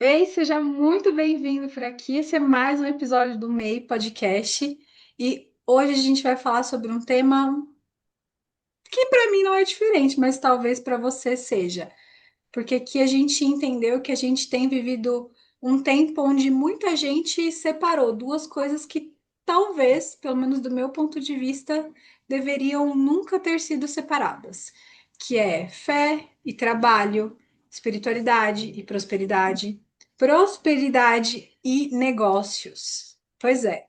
Ei, seja muito bem-vindo por aqui. Esse é mais um episódio do MEI Podcast. E hoje a gente vai falar sobre um tema que para mim não é diferente, mas talvez para você seja. Porque aqui a gente entendeu que a gente tem vivido um tempo onde muita gente separou duas coisas que talvez, pelo menos do meu ponto de vista, deveriam nunca ter sido separadas, que é fé e trabalho, espiritualidade e prosperidade, prosperidade e negócios. Pois é,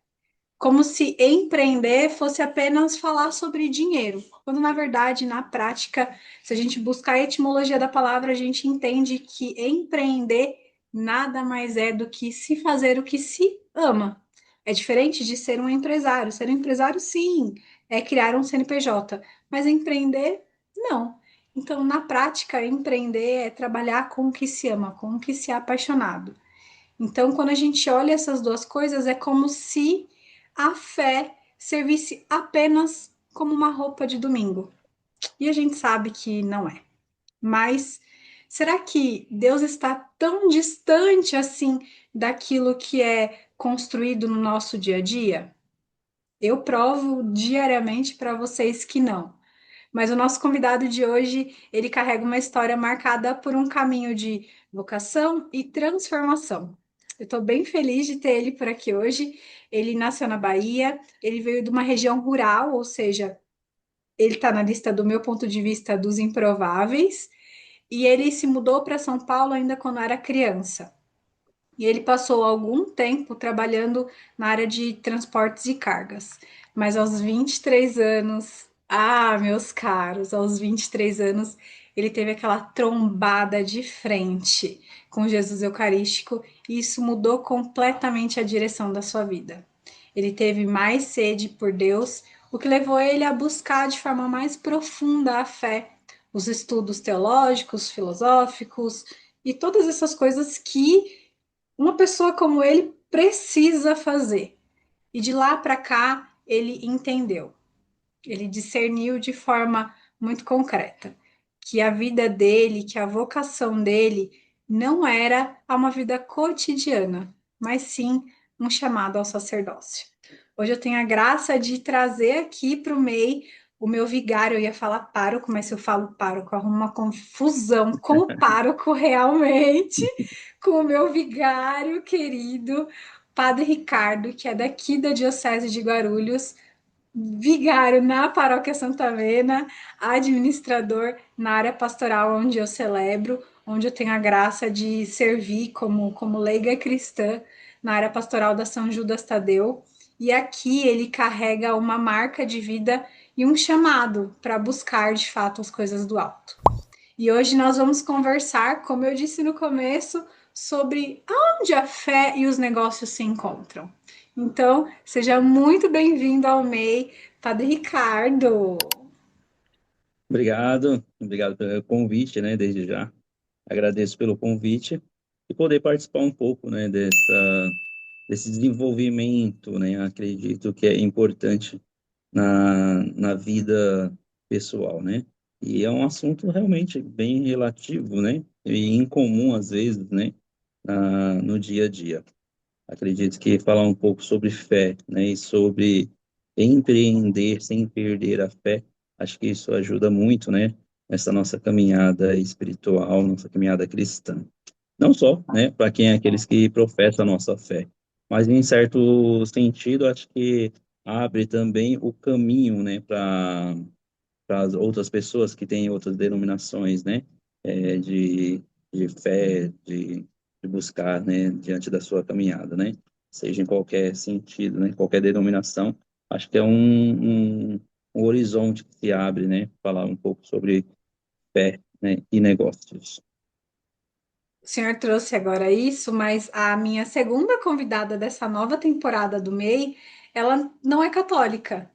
como se empreender fosse apenas falar sobre dinheiro, quando na verdade, na prática, se a gente buscar a etimologia da palavra, a gente entende que empreender nada mais é do que se fazer o que se ama. É diferente de ser um empresário. Ser um empresário, sim, é criar um CNPJ, mas empreender, não. Então, na prática, empreender é trabalhar com o que se ama, com o que se é apaixonado. Então, quando a gente olha essas duas coisas, é como se a fé servisse apenas como uma roupa de domingo. E a gente sabe que não é. Mas será que Deus está tão distante assim daquilo que é construído no nosso dia a dia? Eu provo diariamente para vocês que não. Mas o nosso convidado de hoje, ele carrega uma história marcada por um caminho de vocação e transformação. Eu estou bem feliz de ter ele por aqui hoje. Ele nasceu na Bahia, ele veio de uma região rural, ou seja, ele está na lista do meu ponto de vista dos improváveis, e ele se mudou para São Paulo ainda quando era criança. E ele passou algum tempo trabalhando na área de transportes e cargas. Mas aos 23 anos, meus caros, aos 23 anos, ele teve aquela trombada de frente com Jesus Eucarístico e isso mudou completamente a direção da sua vida. Ele teve mais sede por Deus, o que levou ele a buscar de forma mais profunda a fé, os estudos teológicos, filosóficos e todas essas coisas que uma pessoa como ele precisa fazer. E de lá para cá, ele entendeu, ele discerniu de forma muito concreta que a vida dele, que a vocação dele não era a uma vida cotidiana, mas sim um chamado ao sacerdócio. Hoje eu tenho a graça de trazer aqui para o MEI o meu vigário, eu ia falar pároco, mas se eu falo pároco, arrumo uma confusão com o pároco realmente, com o meu vigário querido, Padre Ricardo, que é daqui da Diocese de Guarulhos, vigário na Paróquia Santa Vena, administrador na área pastoral onde eu celebro, onde eu tenho a graça de servir como leiga cristã na área pastoral da São Judas Tadeu. E aqui ele carrega uma marca de vida e um chamado para buscar de fato as coisas do alto. E hoje nós vamos conversar, como eu disse no começo, sobre onde a fé e os negócios se encontram. Então, seja muito bem-vindo ao MEI, Padre Ricardo. Obrigado pelo convite, né, desde já. Agradeço pelo convite e poder participar um pouco, né, desse desenvolvimento, né, acredito que é importante na vida pessoal, né, e é um assunto realmente bem relativo, né, e incomum às vezes, né, no dia a dia. Acredito que falar um pouco sobre fé, né, e sobre empreender sem perder a fé, acho que isso ajuda muito, né, nessa nossa caminhada espiritual, nossa caminhada cristã. Não só, né, para quem é aqueles que professam a nossa fé, mas em certo sentido, acho que abre também o caminho, né, para as outras pessoas que têm outras denominações, né, é, de, de fé, de buscar, né, diante da sua caminhada, né, seja em qualquer sentido, né, qualquer denominação, acho que é um horizonte que se abre, né, falar um pouco sobre fé, né, e negócios. O senhor trouxe agora isso, mas a minha segunda convidada dessa nova temporada do MEI, ela não é católica.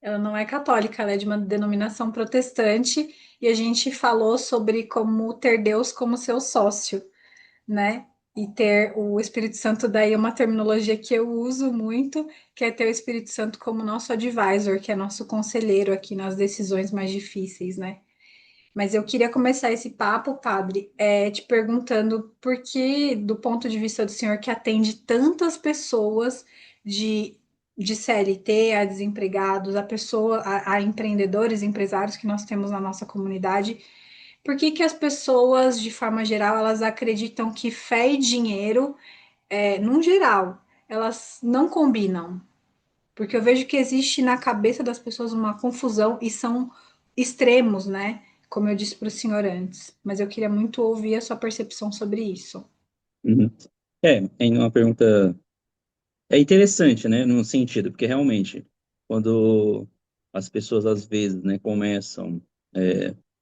Ela não é católica, ela é de uma denominação protestante e a gente falou sobre como ter Deus como seu sócio, né? E ter o Espírito Santo, daí é uma terminologia que eu uso muito, que é ter o Espírito Santo como nosso advisor, que é nosso conselheiro aqui nas decisões mais difíceis, né? Mas eu queria começar esse papo, padre, te perguntando por que, do ponto de vista do senhor que atende tantas pessoas de, de CLT a desempregados, a empreendedores, empresários que nós temos na nossa comunidade, por que que as pessoas, de forma geral, elas acreditam que fé e dinheiro, num geral, elas não combinam? Porque eu vejo que existe na cabeça das pessoas uma confusão e são extremos, né? Como eu disse para o senhor antes. Mas eu queria muito ouvir a sua percepção sobre isso. Uhum. É uma pergunta é interessante, né, num sentido, porque realmente, quando as pessoas às vezes, né, começam,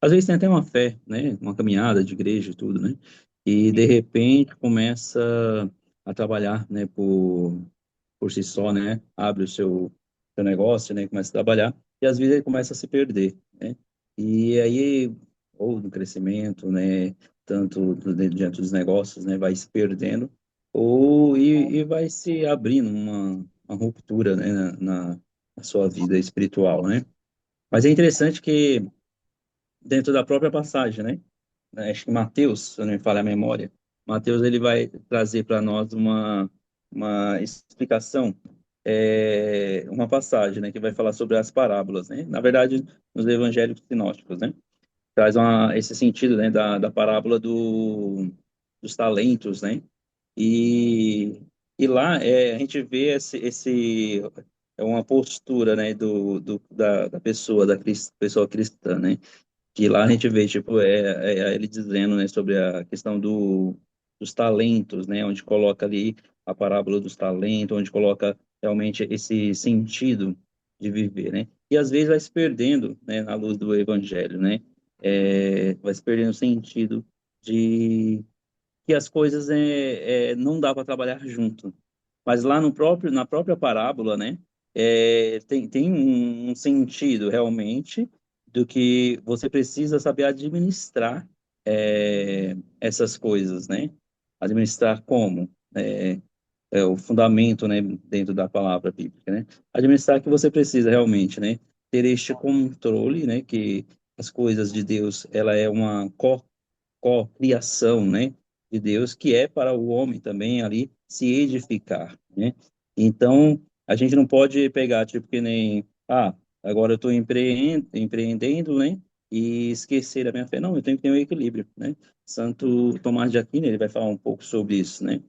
às vezes tem até uma fé, né, uma caminhada de igreja e tudo, né, e de repente começa a trabalhar, né, por si só, né, abre o seu negócio, né, começa a trabalhar, e às vezes ele começa a se perder, né, e aí, ou no crescimento, né, tanto diante dos negócios, né, vai se perdendo, e vai se abrindo uma ruptura, né, na sua vida espiritual, né. Mas é interessante que dentro da própria passagem, né, acho que Mateus, se eu não me falha a memória, Mateus ele vai trazer para nós uma explicação, uma passagem, né, que vai falar sobre as parábolas, né, na verdade, nos evangelhos sinóticos, né, traz esse sentido, né, da parábola dos talentos, né, e, e lá a gente vê é uma postura, né, da pessoa, pessoa cristã, né, que lá a gente vê, tipo, ele dizendo, né, sobre a questão dos talentos, né, onde coloca ali a parábola dos talentos, onde coloca realmente esse sentido de viver, né, e às vezes vai se perdendo, né, na luz do evangelho, né, vai se perdendo o sentido de que as coisas não dá para trabalhar junto. Mas lá no próprio, na própria parábola, né, tem um sentido realmente do que você precisa saber administrar essas coisas, né? Administrar como? É o fundamento, né, dentro da palavra bíblica, né? Administrar que você precisa realmente, né, ter este controle, né, que as coisas de Deus, ela é uma co-criação, né, de Deus, que é para o homem também ali se edificar, né? Então, a gente não pode pegar, tipo, que nem, agora eu estou empreendendo, né, e esquecer a minha fé. Não, eu tenho que ter um equilíbrio, né? Santo Tomás de Aquino, ele vai falar um pouco sobre isso, né?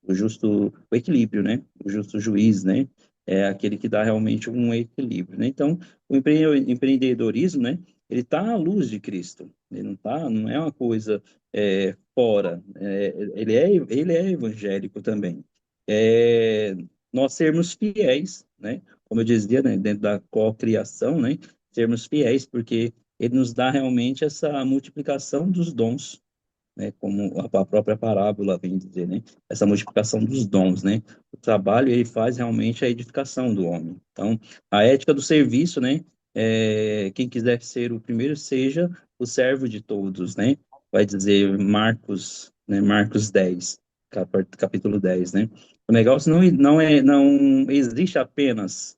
O equilíbrio, né? O justo juiz, né? É aquele que dá realmente um equilíbrio, né? Então, o empreendedorismo, né? Ele está à luz de Cristo. Ele não é uma coisa fora. Ele é evangélico também. É, nós sermos fiéis, né? Como eu dizia, né? Dentro da cocriação, né? Sermos fiéis, porque ele nos dá realmente essa multiplicação dos dons, né, como a própria parábola vem dizer, né, essa multiplicação dos dons, né, o trabalho ele faz realmente a edificação do homem. Então, a ética do serviço, né, quem quiser ser o primeiro seja o servo de todos, né, vai dizer Marcos, né, Marcos 10, capítulo 10, né. O negócio não existe apenas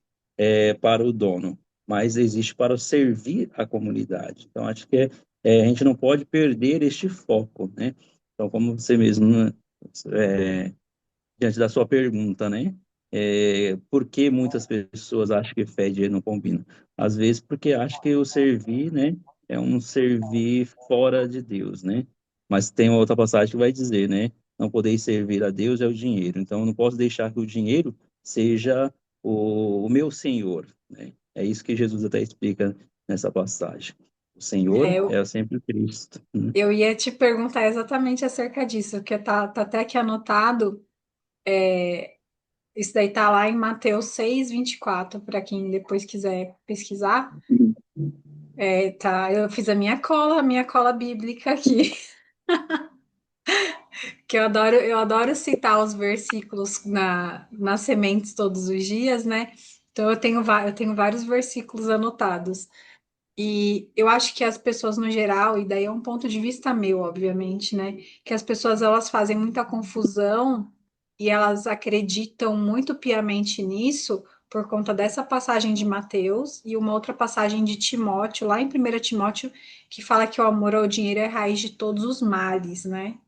para o dono, mas existe para servir a comunidade. Então, acho que a gente não pode perder este foco, né? Então, como você mesmo, né, diante da sua pergunta, né? Por que muitas pessoas acham que fé e dinheiro não combinam? Às vezes porque acham que o servir, né, é um servir fora de Deus, né? Mas tem uma outra passagem que vai dizer, né? Não podeis servir a Deus é o dinheiro. Então, eu não posso deixar que o dinheiro seja o meu senhor, né? É isso que Jesus até explica nessa passagem. O Senhor Eu, é sempre Cristo, né? eu ia te perguntar exatamente acerca disso, porque tá até aqui anotado. Isso daí tá lá em Mateus 6:24 para quem depois quiser pesquisar. Tá, eu fiz a minha cola bíblica aqui. Que eu adoro citar os versículos nas sementes todos os dias, né? Então eu tenho vários versículos anotados. E eu acho que as pessoas no geral, e daí é um ponto de vista meu, obviamente, né? Que as pessoas elas fazem muita confusão e elas acreditam muito piamente nisso, por conta dessa passagem de Mateus e uma outra passagem de Timóteo, lá em 1 Timóteo, que fala que o amor ao dinheiro é a raiz de todos os males, né?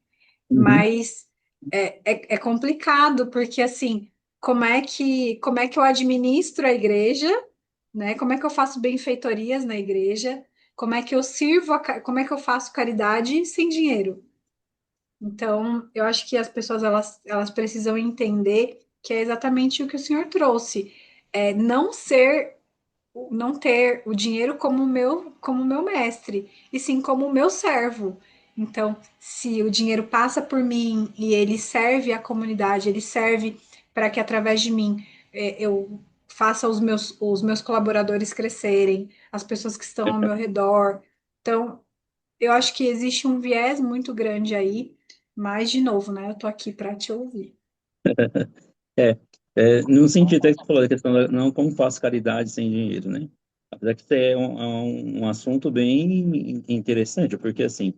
Uhum. Mas é complicado, porque assim, como é que eu administro a igreja, né? Como é que eu faço benfeitorias na igreja? Como é que eu sirvo, como é que eu faço caridade sem dinheiro? Então, eu acho que as pessoas elas precisam entender que é exatamente o que o senhor trouxe. É não ter o dinheiro como meu mestre, e sim como o meu servo. Então, se o dinheiro passa por mim e ele serve à comunidade, ele serve para que através de mim eu faça os meus colaboradores crescerem, as pessoas que estão ao meu redor. Então, eu acho que existe um viés muito grande aí, mas, de novo, né? Eu tô aqui para te ouvir. É, no sentido que você falou, da questão da não como faço caridade sem dinheiro, né? Apesar que isso é um assunto bem interessante, porque assim,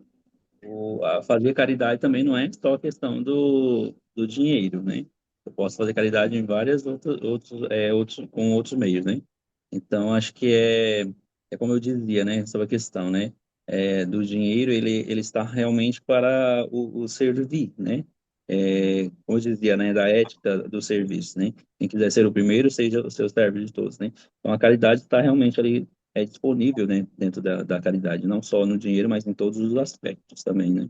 a fazer caridade também não é só a questão do dinheiro, né? Eu posso fazer caridade em várias com outros meios, né? Então, acho que é como eu dizia, né? Sobre a questão, né? Do dinheiro, ele está realmente para o servir, né? Como eu dizia, né? Da ética do serviço, né? Quem quiser ser o primeiro, seja o seu servo de todos, né? Então, a caridade está realmente ali disponível, né, dentro da caridade, não só no dinheiro, mas em todos os aspectos também, né?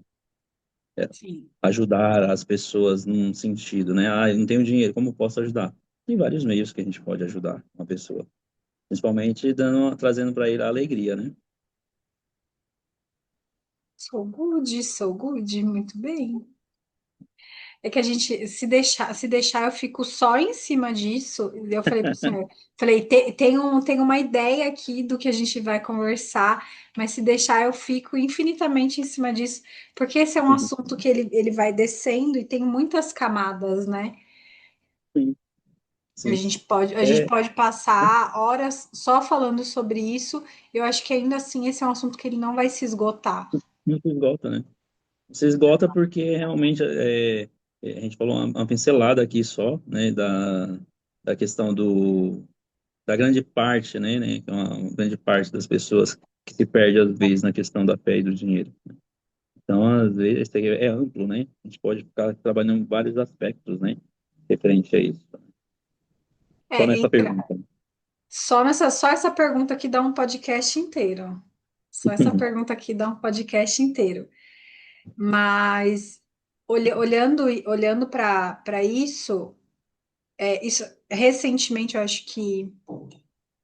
Sim. Ajudar as pessoas num sentido, né? Ah, eu não tenho dinheiro, como eu posso ajudar? Tem vários meios que a gente pode ajudar uma pessoa, principalmente trazendo para ele a alegria, né? Sou good, muito bem. É que a gente, se deixar, eu fico só em cima disso. E eu falei para o senhor, falei, tem uma ideia aqui do que a gente vai conversar, mas se deixar, eu fico infinitamente em cima disso, porque esse é um assunto que ele vai descendo e tem muitas camadas, né? Sim, sim. A gente É, pode passar horas só falando sobre isso. Eu acho que ainda assim esse é um assunto que ele não vai se esgotar. não se esgota, né? Se esgota porque realmente a gente falou uma pincelada aqui só, né, da questão da grande parte, né, que é uma grande parte das pessoas que se perde às vezes na questão da fé e do dinheiro. Então, às vezes, isso aqui é amplo, né? A gente pode ficar trabalhando em vários aspectos, né, referente a isso. Só É, nessa entra. pergunta. Só essa pergunta aqui dá um podcast inteiro. Só essa pergunta aqui dá um podcast inteiro. Mas olhando para isso, isso recentemente eu acho que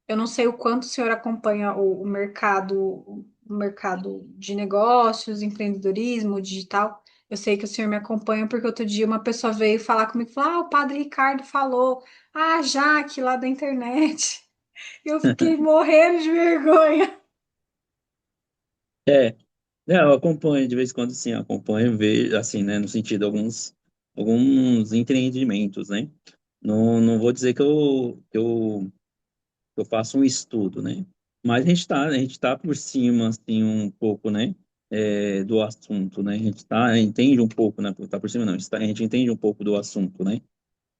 eu não sei o quanto o senhor acompanha o mercado de negócios, empreendedorismo, digital. Eu sei que o senhor me acompanha porque outro dia uma pessoa veio falar comigo e falou: Ah, o Padre Ricardo falou, Jaque lá da internet. Eu fiquei morrendo de vergonha. É, eu acompanho de vez em quando, sim, acompanho, vejo, assim, né, no sentido de alguns empreendimentos, né? Não vou dizer que eu faço um estudo, né? Mas a gente tá por cima, assim, um pouco, né? Do assunto, né? Entende um pouco, né? Tá por cima, não. A gente entende um pouco do assunto, né?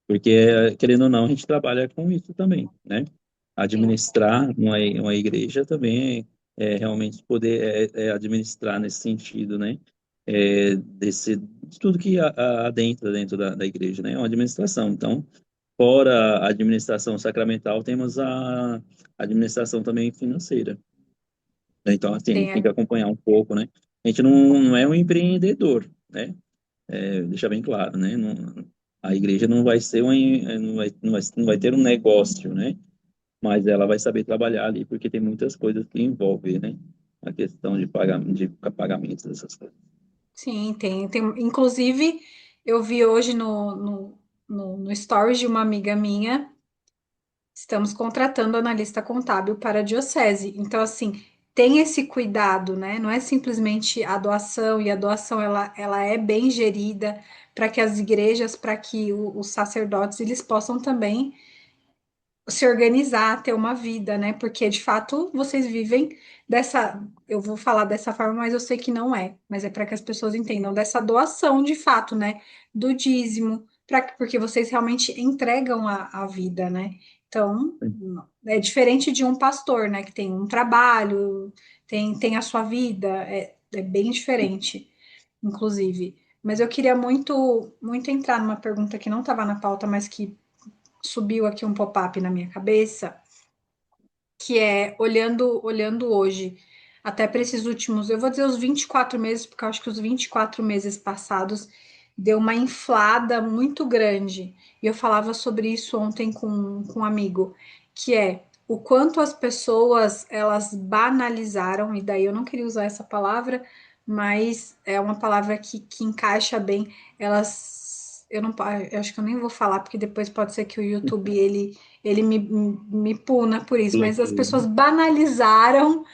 Porque, querendo ou não, a gente trabalha com isso também, né? Sim, Administrar uma igreja também é realmente poder administrar nesse sentido, né? De tudo que adentra dentro da igreja, né? É uma administração. Então, fora a administração sacramental, temos a administração também financeira, né? Então, assim, a gente tem tem que a- acompanhar um pouco, né? A gente não é um empreendedor, né? Deixar bem claro, né? A igreja não vai ser não vai ter um negócio, né? Mas ela vai saber trabalhar ali, porque tem muitas coisas que envolvem, né? A questão de pagamentos dessas coisas. sim, tem. Inclusive, eu vi hoje no stories de uma amiga minha. Estamos contratando analista contábil para a diocese. Então, assim, tem esse cuidado, né? Não é simplesmente a doação, e a doação ela é bem gerida para que as igrejas, para que os sacerdotes, eles possam também se organizar, ter uma vida, né? Porque de fato vocês vivem eu vou falar dessa forma, mas eu sei que não é, mas é para que as pessoas entendam dessa doação de fato, né? Do dízimo, porque vocês realmente entregam a vida, né? Então, é diferente de um pastor, né, que tem um trabalho, tem a sua vida, é bem diferente, inclusive. Mas eu queria muito entrar numa pergunta que não estava na pauta, mas que subiu aqui um pop-up na minha cabeça, que é olhando hoje, até para esses últimos, eu vou dizer os 24 meses, porque eu acho que os 24 meses passados deu uma inflada muito grande. E eu falava sobre isso ontem com um amigo, que é o quanto as pessoas elas banalizaram, e daí eu não queria usar essa palavra, mas é uma palavra que encaixa bem. Elas, eu não, eu acho que eu nem vou falar, porque depois pode ser que o YouTube ele me puna por isso, mas as Bloqueio, pessoas né? banalizaram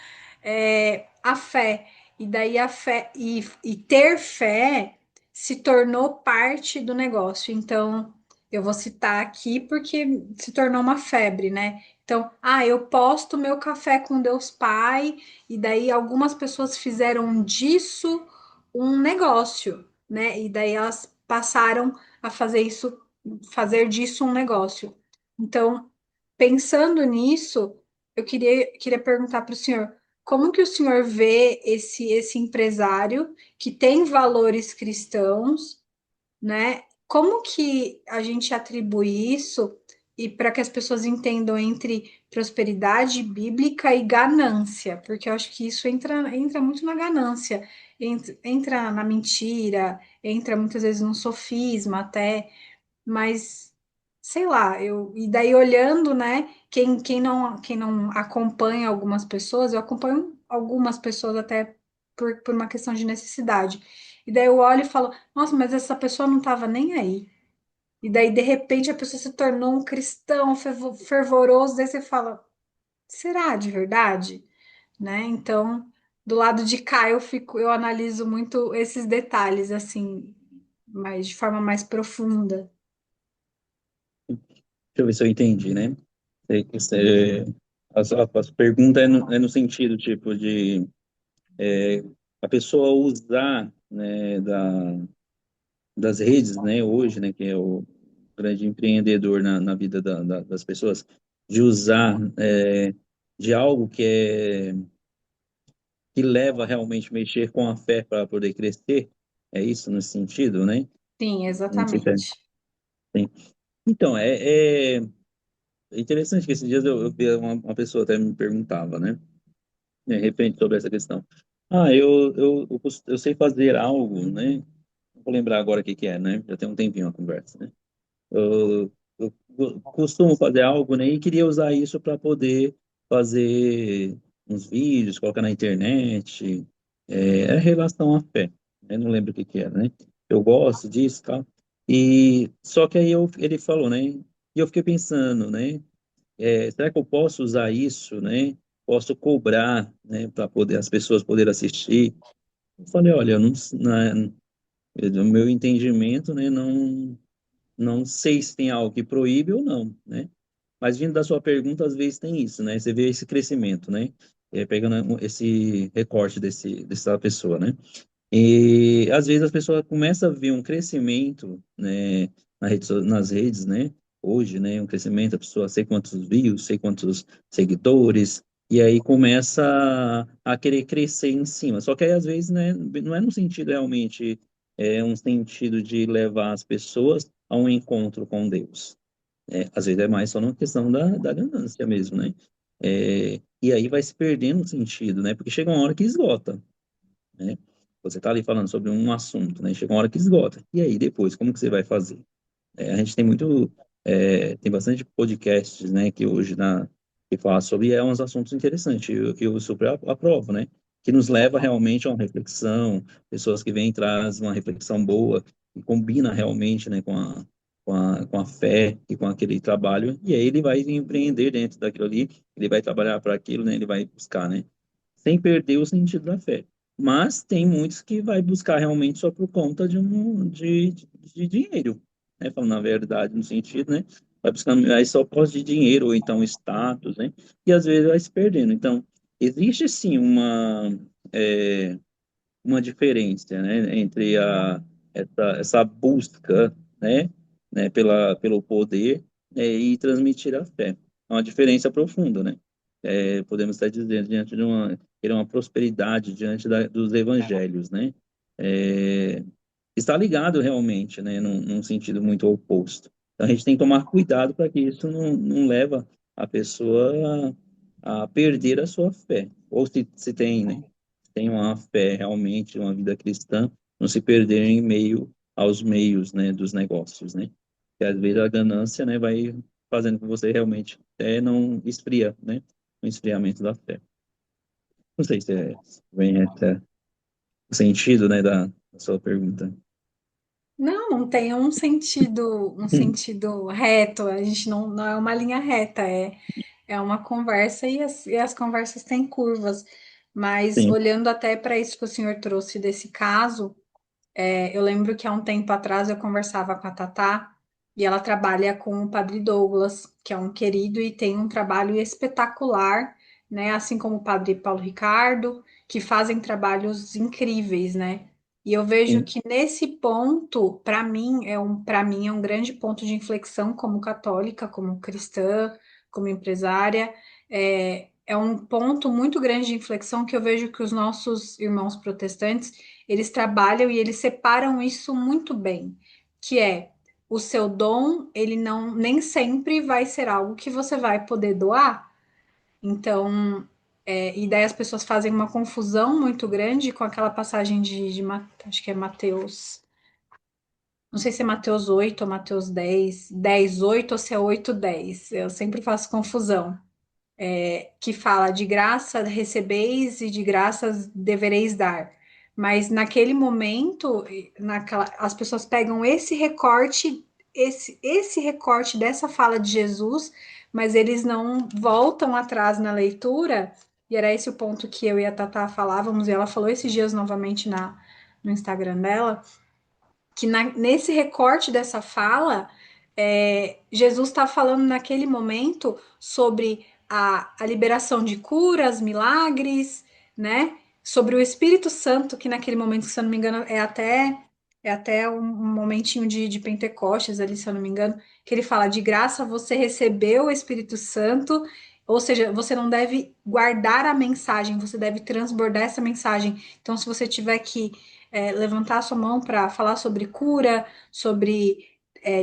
a fé. E daí a fé e ter fé se tornou parte do negócio. Então, eu vou citar aqui porque se tornou uma febre, né? Então, eu posto meu café com Deus Pai, e daí algumas pessoas fizeram disso um negócio, né? E daí elas passaram a fazer disso um negócio. Então, pensando nisso, eu queria perguntar para o senhor, como que o senhor vê esse empresário que tem valores cristãos, né? Como que a gente atribui isso e para que as pessoas entendam entre prosperidade bíblica e ganância? Porque eu acho que isso entra muito na ganância, entra na mentira, entra muitas vezes no sofisma até, mas sei lá, e daí olhando, né, quem não acompanha algumas pessoas, eu acompanho algumas pessoas até por uma questão de necessidade. E daí eu olho e falo, nossa, mas essa pessoa não estava nem aí. E daí, de repente, a pessoa se tornou um cristão fervoroso, daí você fala, será de verdade? Né? Então, do lado de cá eu analiso muito esses detalhes, assim, mas de forma mais profunda. Deixa eu ver se eu entendi, né? A pergunta é no sentido, tipo, de a pessoa usar, né, das redes, né, hoje, né, que é o grande empreendedor na vida das pessoas, de usar de algo que leva realmente a mexer com a fé para poder crescer, é isso nesse sentido, né? Sim, Não sei se é, exatamente. sim. Então, é interessante que esses dias eu vi uma pessoa até me perguntava, né? De repente, sobre essa questão. Eu sei fazer algo, né? Não vou lembrar agora o que que é, né? Já tem um tempinho a conversa, né? Eu costumo fazer algo, né? E queria usar isso para poder fazer uns vídeos, colocar na internet. É relação à fé. Eu não lembro o que que era, né? Eu gosto disso, tal. E só que aí ele falou, né? E eu fiquei pensando, né? Será que eu posso usar isso, né? Posso cobrar, né? Para poder as pessoas poderem assistir? Eu falei, olha, eu não, do meu entendimento, né? Não sei se tem algo que proíbe ou não, né? Mas vindo da sua pergunta, às vezes tem isso, né? Você vê esse crescimento, né? Pegando esse recorte dessa pessoa, né? E às vezes as pessoas começam a ver um crescimento, né, nas redes, né? Hoje, né, um crescimento, a pessoa sei quantos views, sei quantos seguidores, e aí começa a querer crescer em cima. Só que aí às vezes, né, não é no sentido realmente, é um sentido de levar as pessoas a um encontro com Deus. Às vezes é mais só uma questão da ganância mesmo, né? E aí vai se perdendo o sentido, né? Porque chega uma hora que esgota, né? Você está ali falando sobre um assunto, né? Chega uma hora que esgota. E aí, depois, como que você vai fazer? A gente tem tem bastante podcasts, né, que hoje que fala sobre uns assuntos interessantes, e eu super aprovo, né? Que nos leva realmente a uma reflexão, pessoas que vêm e trazem uma reflexão boa, e combina realmente, né, com a fé e com aquele trabalho, e aí ele vai empreender dentro daquilo ali, ele vai trabalhar para aquilo, né? Ele vai buscar, né? Sem perder o sentido da fé. Mas tem muitos que vai buscar realmente só por conta de dinheiro, né? Falando na verdade, no sentido, né? Vai buscando aí só por causa de dinheiro, ou então status, né? E às vezes vai se perdendo. Então, existe sim uma diferença, né? Entre essa busca, né? Pelo poder, e transmitir a fé. é uma diferença profunda, né? Podemos estar dizendo, diante de uma prosperidade diante dos evangelhos, né? É, está ligado realmente, né? Num sentido muito oposto. Então, a gente tem que tomar cuidado para que isso não leva a pessoa a perder a sua fé. Ou se tem, né? Tem uma fé realmente, uma vida cristã, não se perder em meio aos meios, né, dos negócios, né? Que às vezes a ganância, né, vai fazendo com que você realmente não esfria, né? O esfriamento da fé. Não sei se vem até o sentido, né, da sua pergunta. Não, não tem um sentido reto. A gente não é uma linha reta, é uma conversa e as conversas têm curvas. Mas Sim, olhando até para isso que o senhor trouxe desse caso, eu lembro que há um tempo atrás eu conversava com a Tatá e ela trabalha com o Padre Douglas, que é um querido e tem um trabalho espetacular, né? Assim como o Padre Paulo Ricardo, que fazem trabalhos incríveis, né? E eu vejo sim, que nesse ponto, para mim é um grande ponto de inflexão como católica, como cristã, como empresária. É um ponto muito grande de inflexão que eu vejo que os nossos irmãos protestantes eles trabalham e eles separam isso muito bem, que é o seu dom, ele não nem sempre vai ser algo que você vai poder doar. Então, e daí as pessoas fazem uma confusão muito grande com aquela passagem acho que é Mateus, não sei se é Mateus 8 ou Mateus 10 8 ou se é 8 10. Eu sempre faço confusão. Que fala de graça recebeis e de graças devereis dar. Mas naquele momento, as pessoas pegam esse recorte dessa fala de Jesus, mas eles não voltam atrás na leitura, e era esse o ponto que eu e a Tatá falávamos, e ela falou esses dias novamente no Instagram dela, que nesse recorte dessa fala, Jesus está falando naquele momento sobre a liberação de curas, milagres, né? Sobre o Espírito Santo, que naquele momento, se eu não me engano, é até um momentinho de Pentecostes ali, se eu não me engano, que ele fala de graça você recebeu o Espírito Santo, ou seja, você não deve guardar a mensagem, você deve transbordar essa mensagem. Então, se você tiver que levantar a sua mão para falar sobre cura, sobre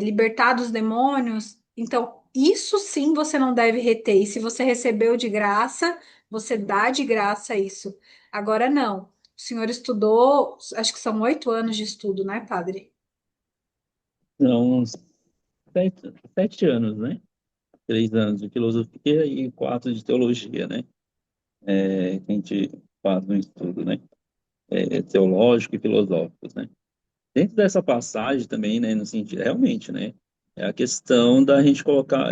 libertar dos demônios. Então, isso sim você não deve reter. E se você recebeu de graça, você dá de graça isso. Agora, não. O senhor estudou, acho que são 8 anos de estudo, né, padre? são uns 7 anos, né? 3 anos de filosofia e 4 de teologia, né? Que a gente faz no estudo, né? Teológico e filosófico, né? Dentro dessa passagem também, né, no sentido, realmente, né, é a questão da gente colocar,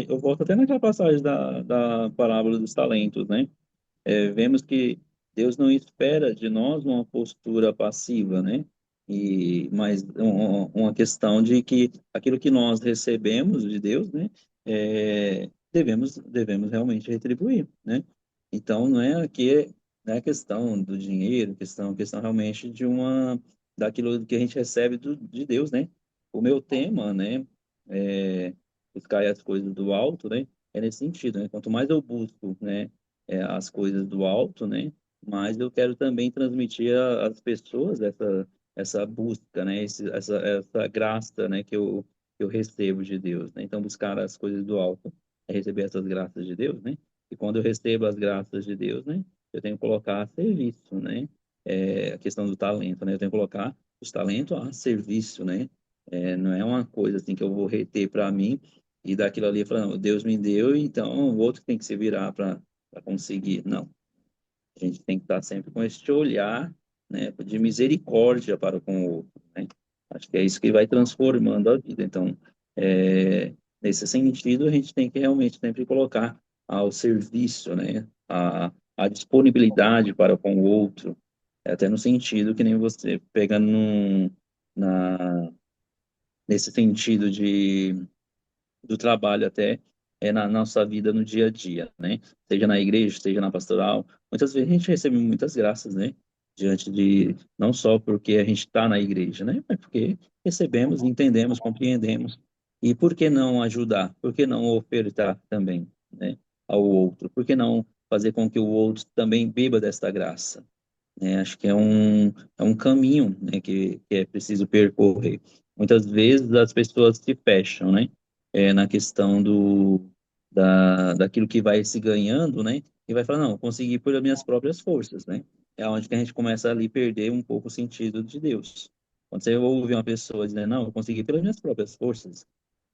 eu volto até naquela passagem da parábola dos talentos, né, vemos que Deus não espera de nós uma postura passiva, né, mas uma questão de que aquilo que nós recebemos de Deus, né, devemos realmente retribuir, né, então não é a questão do dinheiro, questão realmente daquilo que a gente recebe de Deus, né, o meu tema, né, é, buscar as coisas do alto, né, é nesse sentido, né, quanto mais eu busco, né, as coisas do alto, né? Mas eu quero também transmitir às pessoas essa busca, né? Essa graça, né? Que eu recebo de Deus, né? Então, buscar as coisas do alto é receber essas graças de Deus, né? E quando eu recebo as graças de Deus, né? Eu tenho que colocar a serviço, né? A questão do talento, né? Eu tenho que colocar os talentos a serviço, né? Não é uma coisa assim que eu vou reter para mim e daquilo ali falar, não, Deus me deu, então o outro tem que se virar para conseguir. Não. A gente tem que estar sempre com este olhar, né, de misericórdia para com o outro, né? Acho que é isso que vai transformando a vida. Então, nesse sentido, a gente tem que realmente sempre colocar ao serviço, né, a disponibilidade para com o outro, até no sentido que nem você pegando na, nesse sentido do trabalho até na nossa vida no dia a dia, né? Seja na igreja, seja na pastoral. Muitas vezes a gente recebe muitas graças, né? Diante de, não só porque a gente está na igreja, né? Mas porque recebemos, entendemos, compreendemos. E por que não ajudar? Por que não ofertar também? né, ao outro? Por que não fazer com que o outro também beba desta graça? Acho que é um caminho, né, que é preciso percorrer. Muitas vezes as pessoas se fecham, né, na questão daquilo que vai se ganhando, né, e vai falar, não, eu consegui por minhas próprias forças, né. É onde que a gente começa ali a perder um pouco o sentido de Deus. Quando você ouve uma pessoa dizendo, não, eu consegui pelas minhas próprias forças,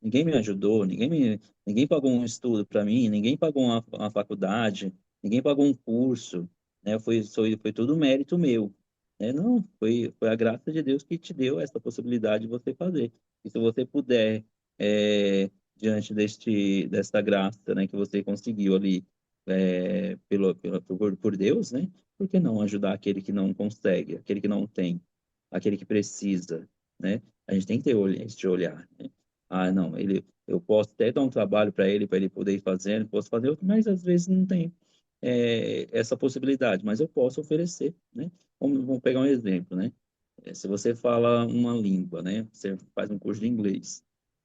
ninguém me ajudou, ninguém pagou um estudo para mim, ninguém pagou uma faculdade, ninguém pagou um curso, né? Foi tudo mérito meu, né? Não, foi a graça de Deus que te deu essa possibilidade de você fazer. E se você puder, diante desta graça, né, que você conseguiu ali, por Deus, né? Por que não ajudar aquele que não consegue, aquele que não tem, aquele que precisa, né? A gente tem que ter este olhar, né? Ah, não, eu posso até dar um trabalho para ele poder ir fazendo, posso fazer outro, mas às vezes não tem essa possibilidade, mas eu posso oferecer, né? Vamos pegar um exemplo, né? Se você fala uma língua, né? Você faz um curso de inglês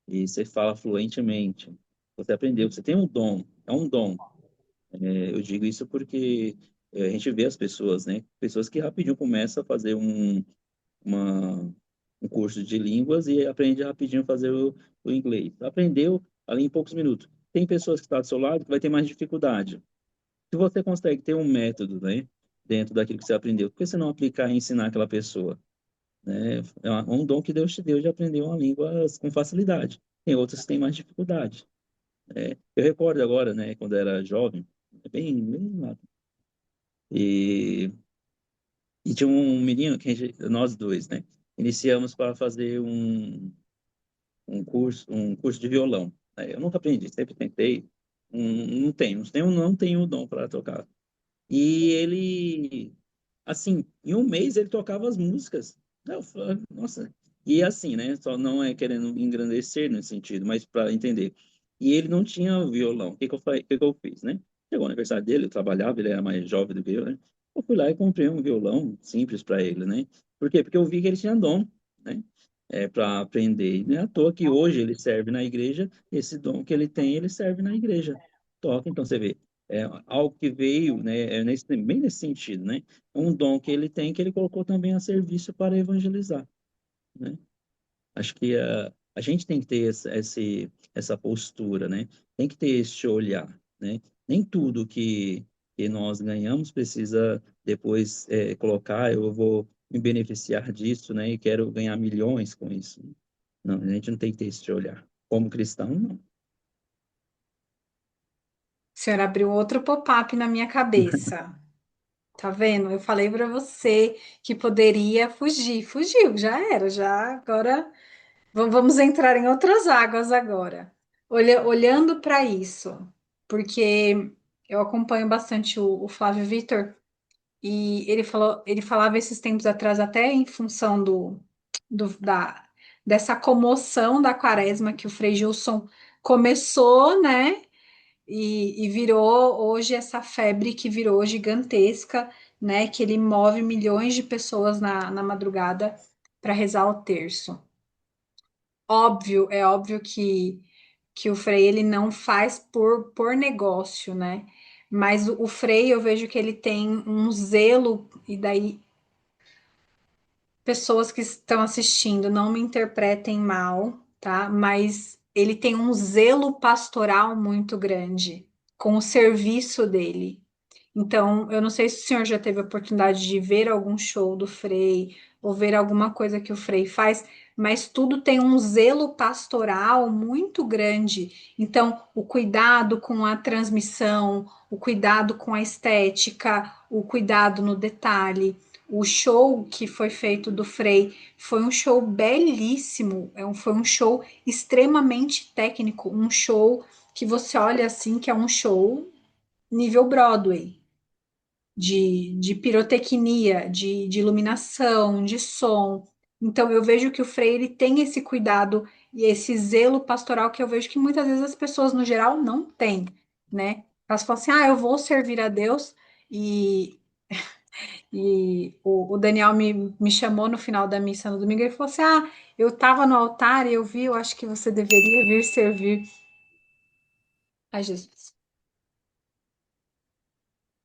e você fala fluentemente, você aprendeu, você tem um dom, é um dom. Eu digo isso porque a gente vê as pessoas, né? Pessoas que rapidinho começam a fazer uma, um curso de línguas e aprende rapidinho a fazer o inglês. Aprendeu ali em poucos minutos. Tem pessoas que estão do seu lado que vai ter mais dificuldade. Se você consegue ter um método, né, dentro daquilo que você aprendeu, por que você não aplicar e ensinar aquela pessoa? Né? É um dom que Deus te deu de aprender uma língua com facilidade. Tem outras que têm mais dificuldade. Eu recordo agora, né, quando eu era jovem, bem lá, e, e tinha um menino que nós dois, né, iniciamos para fazer um curso de violão. Eu nunca aprendi, sempre tentei, não tenho o dom para tocar. E ele, assim, em um mês ele tocava as músicas. Eu falei, nossa. E assim, né? Só não é querendo engrandecer nesse sentido, mas para entender. E ele não tinha violão. O que eu fiz, né? Chegou o aniversário dele, eu trabalhava, ele era mais jovem do que eu, né? Eu fui lá e comprei um violão simples para ele, né? Por quê? Porque eu vi que ele tinha dom, né? Para aprender. E não é à toa que hoje ele serve na igreja, esse dom que ele tem, ele serve na igreja. Toca, então você vê algo que veio, né, bem nesse sentido, né? Um dom que ele tem que ele colocou também a serviço para evangelizar, né? Acho que a gente tem que ter essa postura, né? Tem que ter esse olhar, né? Nem tudo que nós ganhamos precisa depois colocar, eu vou me beneficiar disso, né? E quero ganhar milhões com isso. Não, a gente não tem que ter esse olhar. Como cristão, não. O senhor abriu outro pop-up na minha cabeça. Tá vendo? Eu falei para você que poderia fugir. Fugiu, já era, já agora vamos entrar em outras águas agora. Olhando para isso, porque eu acompanho bastante o Flávio Vitor e ele falava esses tempos atrás até em função dessa comoção da quaresma que o Frei Gilson começou, né? E virou hoje essa febre que virou gigantesca, né? Que ele move milhões de pessoas na madrugada para rezar o terço. Óbvio, é óbvio que o Frei ele não faz por negócio, né? Mas o Frei eu vejo que ele tem um zelo, e daí pessoas que estão assistindo não me interpretem mal, tá? Mas ele tem um zelo pastoral muito grande com o serviço dele. Então, eu não sei se o senhor já teve a oportunidade de ver algum show do Frei ou ver alguma coisa que o Frei faz, mas tudo tem um zelo pastoral muito grande. Então, o cuidado com a transmissão, o cuidado com a estética, o cuidado no detalhe. O show que foi feito do Frei foi um show belíssimo, foi um show extremamente técnico, um show que você olha assim, que é um show nível Broadway de pirotecnia, de iluminação, de som. Então eu vejo que o Freire tem esse cuidado e esse zelo pastoral que eu vejo que muitas vezes as pessoas no geral não têm, né? Elas falam assim: ah, eu vou servir a Deus e, o Daniel me chamou no final da missa no domingo e ele falou assim: ah, eu estava no altar e eu vi, eu acho que você deveria vir servir a Jesus.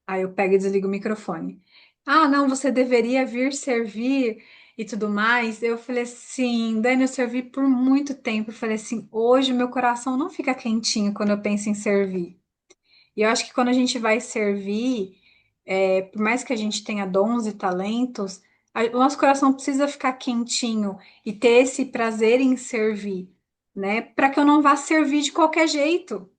Aí eu pego e desligo o microfone. Ah, não, você deveria vir servir e tudo mais. Eu falei assim, Dani, eu servi por muito tempo. Eu falei assim, hoje meu coração não fica quentinho quando eu penso em servir. E eu acho que quando a gente vai servir, por mais que a gente tenha dons e talentos, o nosso coração precisa ficar quentinho e ter esse prazer em servir, né? Para que eu não vá servir de qualquer jeito.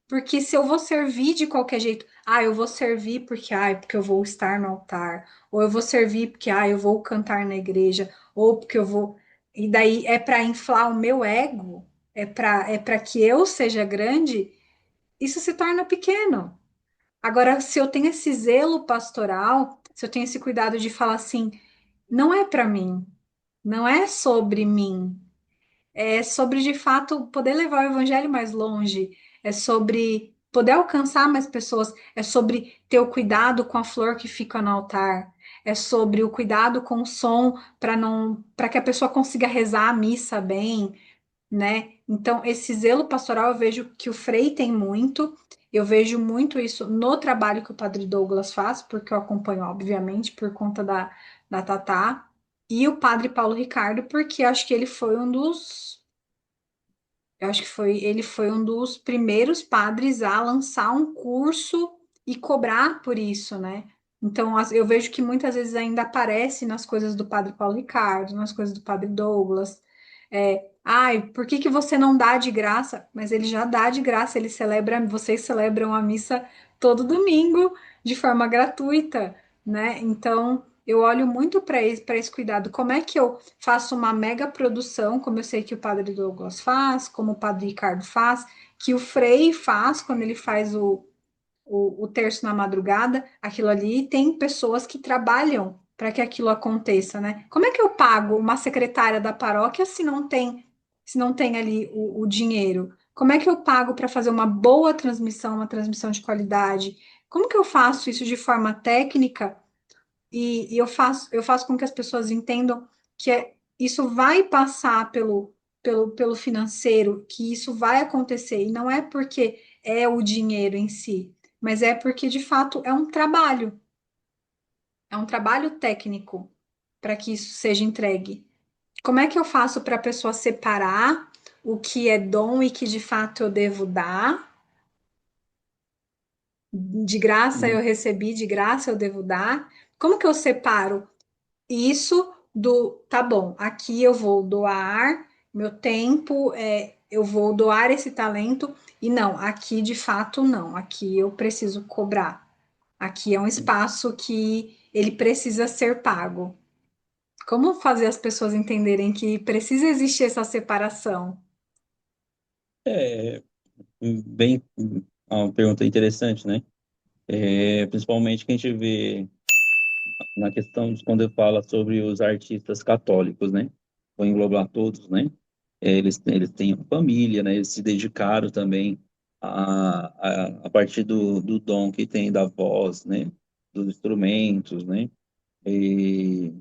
Porque se eu vou servir de qualquer jeito, eu vou servir porque eu vou estar no altar, ou eu vou servir porque eu vou cantar na igreja, ou porque eu vou. E daí é para inflar o meu ego, é para que eu seja grande, isso se torna pequeno. Agora, se eu tenho esse zelo pastoral, se eu tenho esse cuidado de falar assim, não é para mim, não é sobre mim, é sobre de fato poder levar o evangelho mais longe, é sobre poder alcançar mais pessoas, é sobre ter o cuidado com a flor que fica no altar, é sobre o cuidado com o som para que a pessoa consiga rezar a missa bem, né? Então, esse zelo pastoral eu vejo que o Frei tem muito. Eu vejo muito isso no trabalho que o Padre Douglas faz, porque eu acompanho, obviamente, por conta da Tatá, e o Padre Paulo Ricardo, porque acho que ele foi um dos eu acho que ele foi um dos primeiros padres a lançar um curso e cobrar por isso, né? Então, eu vejo que muitas vezes ainda aparece nas coisas do Padre Paulo Ricardo, nas coisas do Padre Douglas. Por que que você não dá de graça? Mas ele já dá de graça, vocês celebram a missa todo domingo de forma gratuita, né? Então, eu olho muito para esse cuidado. Como é que eu faço uma mega produção, como eu sei que o Padre Douglas faz, como o Padre Ricardo faz, que o Frei faz quando ele faz o terço na madrugada, aquilo ali tem pessoas que trabalham para que aquilo aconteça, né? Como é que eu pago uma secretária da paróquia se não tem ali o dinheiro? Como é que eu pago para fazer uma boa transmissão, uma transmissão de qualidade? Como que eu faço isso de forma técnica e eu faço com que as pessoas entendam que isso vai passar pelo financeiro, que isso vai acontecer, e não é porque é o dinheiro em si, mas é porque de fato é um trabalho técnico para que isso seja entregue. Como é que eu faço para a pessoa separar o que é dom e que de fato eu devo dar? De graça eu Uhum. recebi, de graça eu devo dar. Como que eu separo isso tá bom, aqui eu vou doar meu tempo, eu vou doar esse talento, e não, aqui de fato não, aqui eu preciso cobrar. Aqui é um espaço que ele precisa ser pago. Como fazer as pessoas entenderem que precisa existir essa separação? É, bem, uma pergunta interessante, né? Principalmente que a gente vê na questão de quando fala sobre os artistas católicos, né? Vou englobar todos, né? Eles têm uma família, né? Eles se dedicaram também a partir do dom que tem da voz, né? Dos instrumentos, né? E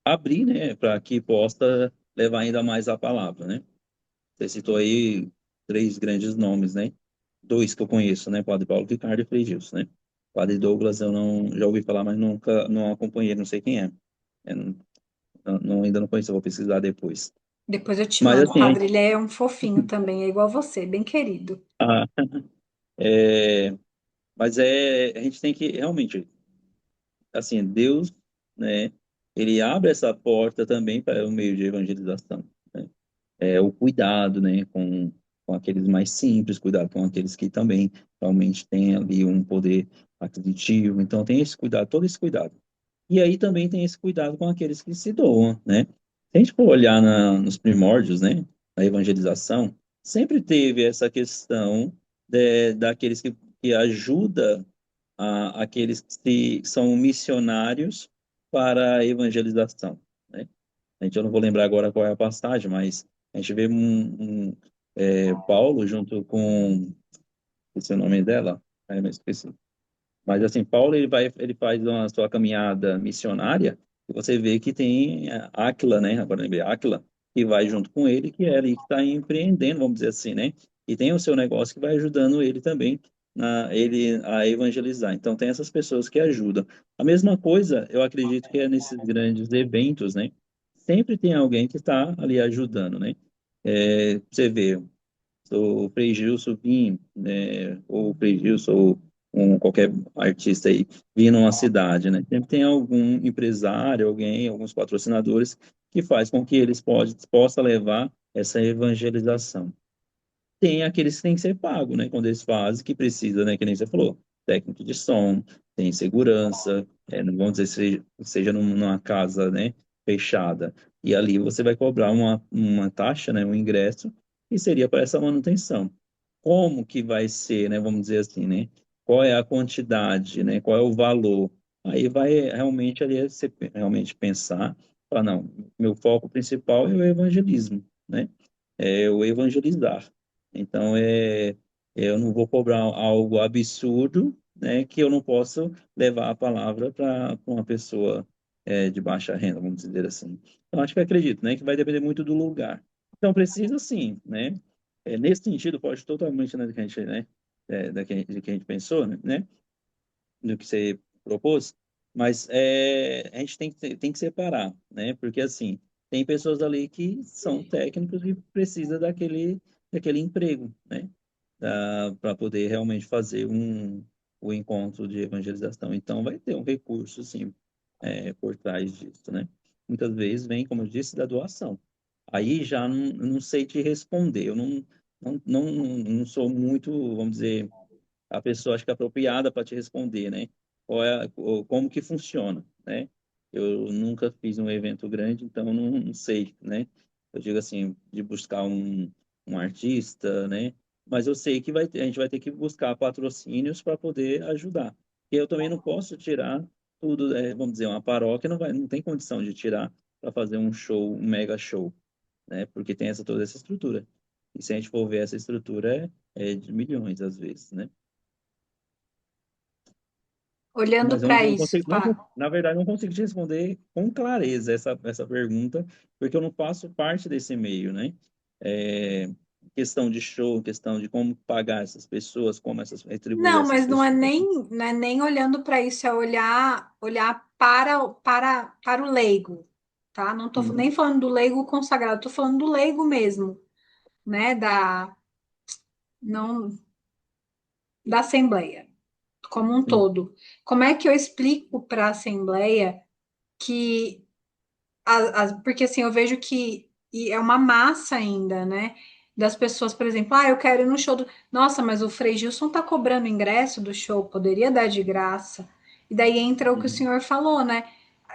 abrir, né? Para que possa levar ainda mais a palavra, né? Você citou aí três grandes nomes, né? Dois que eu conheço, né? Padre Paulo Ricardo e Frei Gilson, né? Padre Douglas eu não já ouvi falar, mas nunca não acompanhei, não sei quem é. Ainda não conheço, eu vou pesquisar depois. Depois eu te Mas mando, assim, padre. Ele é um fofinho também, é igual você, bem querido. a, é, a gente tem que realmente, assim, Deus, né? Ele abre essa porta também para o meio de evangelização, né? O cuidado, né, com aqueles mais simples, cuidado com aqueles que também realmente têm ali um poder aquisitivo. Então, tem esse cuidado, todo esse cuidado. E aí também tem esse cuidado com aqueles que se doam, né? Se a gente for olhar nos primórdios, né, na evangelização, sempre teve essa questão daqueles que ajuda aqueles que são missionários para a evangelização, né? Eu não vou lembrar agora qual é a passagem, mas a gente vê Paulo junto com, esse é o nome dela, mas esqueci. Mas assim, Paulo ele faz uma sua caminhada missionária e você vê que tem Áquila, né? Agora lembrei, Áquila, que vai junto com ele, que é ali que está empreendendo, vamos dizer assim, né? E tem o seu negócio que vai ajudando ele também ele a evangelizar. Então, tem essas pessoas que ajudam. A mesma coisa, eu acredito que é nesses grandes eventos, né? Sempre tem alguém que está ali ajudando, né? Você vê, o Frei Gilson vir, né? Ou o Frei Gilson, ou qualquer artista aí, vir numa cidade, né? Sempre tem algum empresário, alguém, alguns patrocinadores que faz com que eles possam levar essa evangelização. Tem aqueles que têm que ser pagos, né? Quando eles fazem, que precisa, né? Que nem você falou, técnico de som, tem segurança, não vamos dizer seja numa casa, né? Fechada. E ali você vai cobrar uma taxa, né? Um ingresso, que seria para essa manutenção. Como que vai ser, né? Vamos dizer assim, né? Qual é a quantidade, né? Qual é o valor? Aí vai realmente ali você realmente pensar, falar, não, meu foco principal é o evangelismo, né? É o evangelizar. Então, eu não vou cobrar algo absurdo, né, que eu não posso levar a palavra para uma pessoa de baixa renda, vamos dizer assim. Então, acho que acredito, né, que vai depender muito do lugar. Então, precisa sim, né? Nesse sentido, pode totalmente, né, do que a gente, né, do que a gente pensou, né, do que você propôs, mas a gente tem que separar, né? Porque assim, tem pessoas ali que são técnicos e precisa daquele emprego, né? Para poder realmente fazer o encontro de evangelização. Então, vai ter um recurso, sim, por trás disso, né? Muitas vezes vem, como eu disse, da doação. Aí já não sei te responder, eu não sou muito, vamos dizer, a pessoa acho que é apropriada para te responder, né? Como que funciona, né? Eu nunca fiz um evento grande, então não sei, né? Eu digo assim, de buscar um artista, né? Mas eu sei que a gente vai ter que buscar patrocínios para poder ajudar. E eu também não posso tirar tudo, vamos dizer, uma paróquia não tem condição de tirar para fazer um show, um mega show, né? Porque tem toda essa estrutura. E se a gente for ver essa estrutura, é de milhões às vezes, né? Olhando Mas eu para não isso, consigo, na verdade, não consigo te responder com clareza essa pergunta, porque eu não faço parte desse meio, né? É, questão de show, questão de como pagar essas pessoas, como retribuir não, essas mas pessoas. não é nem olhando para isso, é olhar para o leigo, tá? Não tô nem Uhum, falando do leigo consagrado, tô falando do leigo mesmo, né? Não, da Assembleia, como um sim, todo. Como é que eu explico para a Assembleia que porque assim eu vejo que e é uma massa ainda, né? Das pessoas, por exemplo, eu quero ir no show do. Nossa, mas o Frei Gilson tá cobrando ingresso do show, poderia dar de graça. E daí entra o que o uhum, senhor falou, né?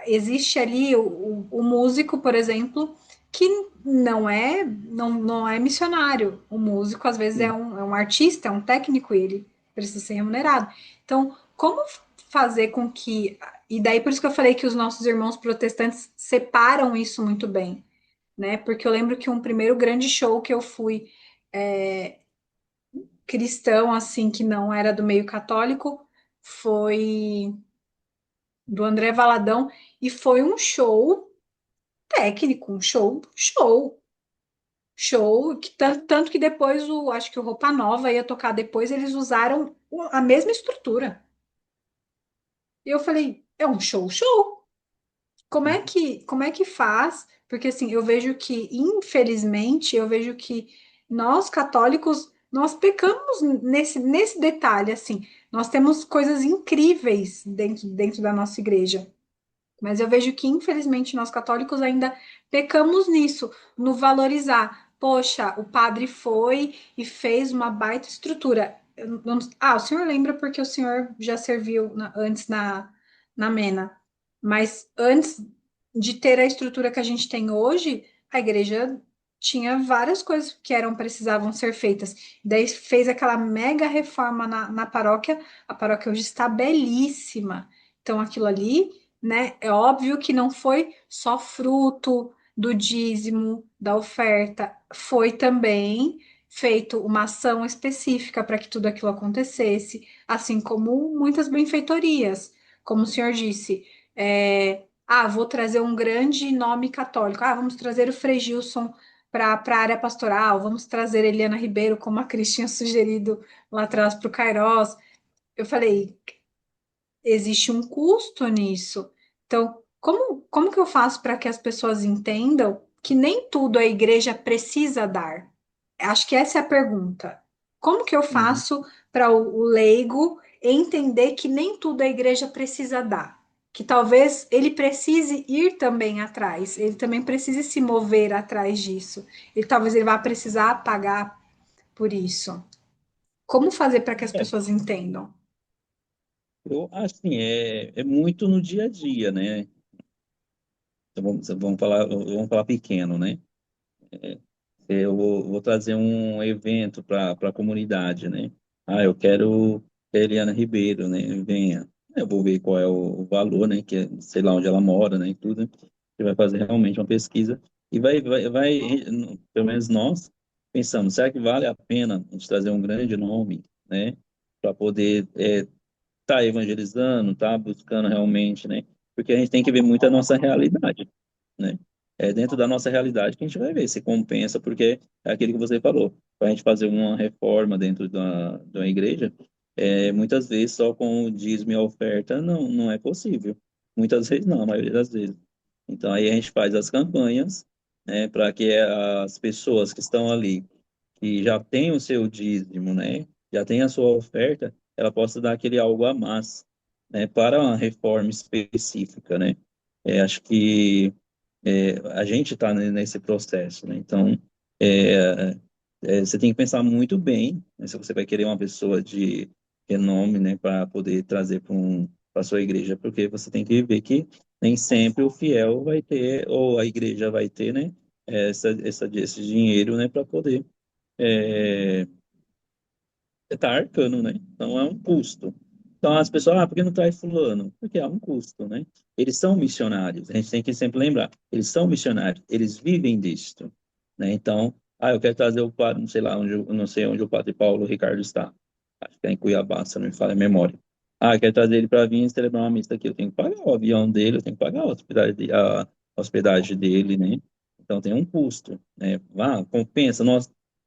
Existe ali o músico, por exemplo, que não é missionário. O músico, às vezes, sim. é um artista, é um técnico, e ele precisa ser remunerado. Então, como fazer com que e daí por isso que eu falei que os nossos irmãos protestantes separam isso muito bem, né? Porque eu lembro que um primeiro grande show que eu fui é, cristão, assim, que não era do meio católico, foi do André Valadão, e foi um show técnico, um show, que tanto que depois acho que o Roupa Nova ia tocar depois, eles usaram a mesma estrutura. E eu falei, é um show. Como é que faz? Porque assim, eu vejo que, infelizmente, eu vejo que nós católicos, nós pecamos nesse detalhe, assim. Nós temos coisas incríveis dentro da nossa igreja. Mas eu vejo que, infelizmente, nós católicos ainda pecamos nisso, no valorizar. Poxa, o padre foi e fez uma baita estrutura. O senhor lembra porque o senhor já serviu antes na MENA. Mas antes de ter a estrutura que a gente tem hoje, a igreja tinha várias coisas que precisavam ser feitas. Daí fez aquela mega reforma na paróquia. A paróquia hoje está belíssima. Então, aquilo ali, né? É óbvio que não foi só fruto do dízimo, da oferta, foi também feito uma ação específica para que tudo aquilo acontecesse, assim como muitas benfeitorias, como o senhor disse, vou trazer um grande nome católico, vamos trazer o Frei Gilson para a área pastoral, vamos trazer Eliana Ribeiro, como a Cris tinha sugerido lá atrás para o Kairos. Eu falei, existe um custo nisso. Então, como que eu faço para que as pessoas entendam que nem tudo a igreja precisa dar? Acho que essa é a pergunta. Como que eu Uhum. faço para o leigo entender que nem tudo a igreja precisa dar? Que talvez ele precise ir também atrás, ele também precise se mover atrás disso. E talvez ele vá precisar pagar por isso. Como fazer para que as É, pessoas entendam? eu acho assim, é muito no dia a dia, né? Então, vamos falar pequeno, né? Eu vou trazer um evento para a comunidade, né? Ah, eu quero que a Eliana Ribeiro, né, venha. Eu vou ver qual é o valor, né, que sei lá onde ela mora, né, e tudo. Você vai fazer realmente uma pesquisa e pelo menos nós pensamos, será que vale a pena a gente trazer um grande nome, né, para poder tá evangelizando, tá buscando realmente, né? Porque a gente tem que ver muito a nossa realidade, né? É dentro da nossa realidade que a gente vai ver se compensa, porque é aquilo que você falou, para a gente fazer uma reforma dentro de uma igreja, muitas vezes só com o dízimo e a oferta não é possível. Muitas vezes não, a maioria das vezes. Então aí a gente faz as campanhas, né, para que as pessoas que estão ali que já tem o seu dízimo, né, já tem a sua oferta, ela possa dar aquele algo a mais, né, para uma reforma específica, né. Acho que a gente está nesse processo, né, então é, você tem que pensar muito bem, né, se você vai querer uma pessoa de renome, né, para poder trazer para sua igreja, porque você tem que ver que nem sempre o fiel vai ter, ou a igreja vai ter, né, esse dinheiro, né, para poder é, tá arcando, né? Então é um custo. Então as pessoas, por que não traz fulano? Porque é um custo, né? Eles são missionários, a gente tem que sempre lembrar, eles são missionários, eles vivem disto, né? Então, eu quero trazer o padre, não sei lá, não sei onde o padre Paulo Ricardo está. Acho que é em Cuiabá, se não me falha a memória. Eu quero trazer ele para vir celebrar uma missa aqui, eu tenho que pagar o avião dele, eu tenho que pagar a hospedagem dele, né? Então tem um custo, né? Compensa,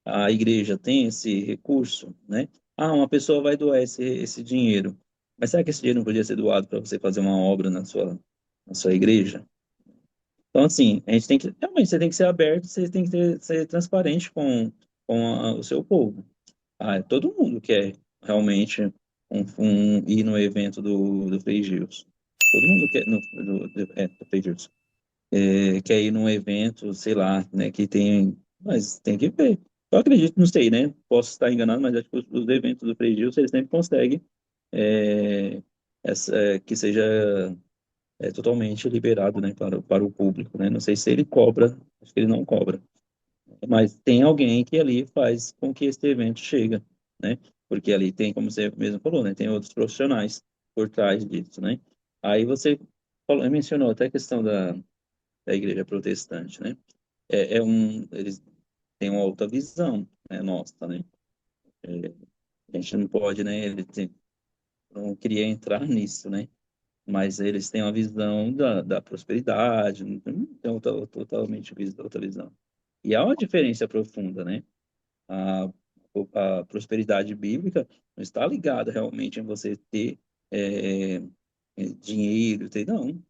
a igreja tem esse recurso, né? Uma pessoa vai doar esse dinheiro, mas será que esse dinheiro não podia ser doado para você fazer uma obra na sua igreja? Então, assim, a gente tem que, realmente, você tem que ser aberto, você tem que ser transparente com o seu povo. Todo mundo quer realmente ir no evento do Frei Gilson. Todo mundo quer, do Frei Gilson quer ir num evento, sei lá, né, que tem, mas tem que ver. Eu acredito, não sei, né, posso estar enganado, mas acho que os eventos do Frei Gilson, eles sempre conseguem é, que seja totalmente liberado, né, para o público, né, não sei se ele cobra, acho que ele não cobra, mas tem alguém que ali faz com que esse evento chegue, né, porque ali tem, como você mesmo falou, né, tem outros profissionais por trás disso, né. Aí você mencionou até a questão da igreja protestante, né? Eles têm uma outra visão, né, nossa, né? É, a gente não pode, né? Não queria entrar nisso, né? Mas eles têm uma visão da prosperidade, não tem totalmente outra visão. E há uma diferença profunda, né? A, a prosperidade bíblica não está ligada realmente em você ter é, dinheiro, não.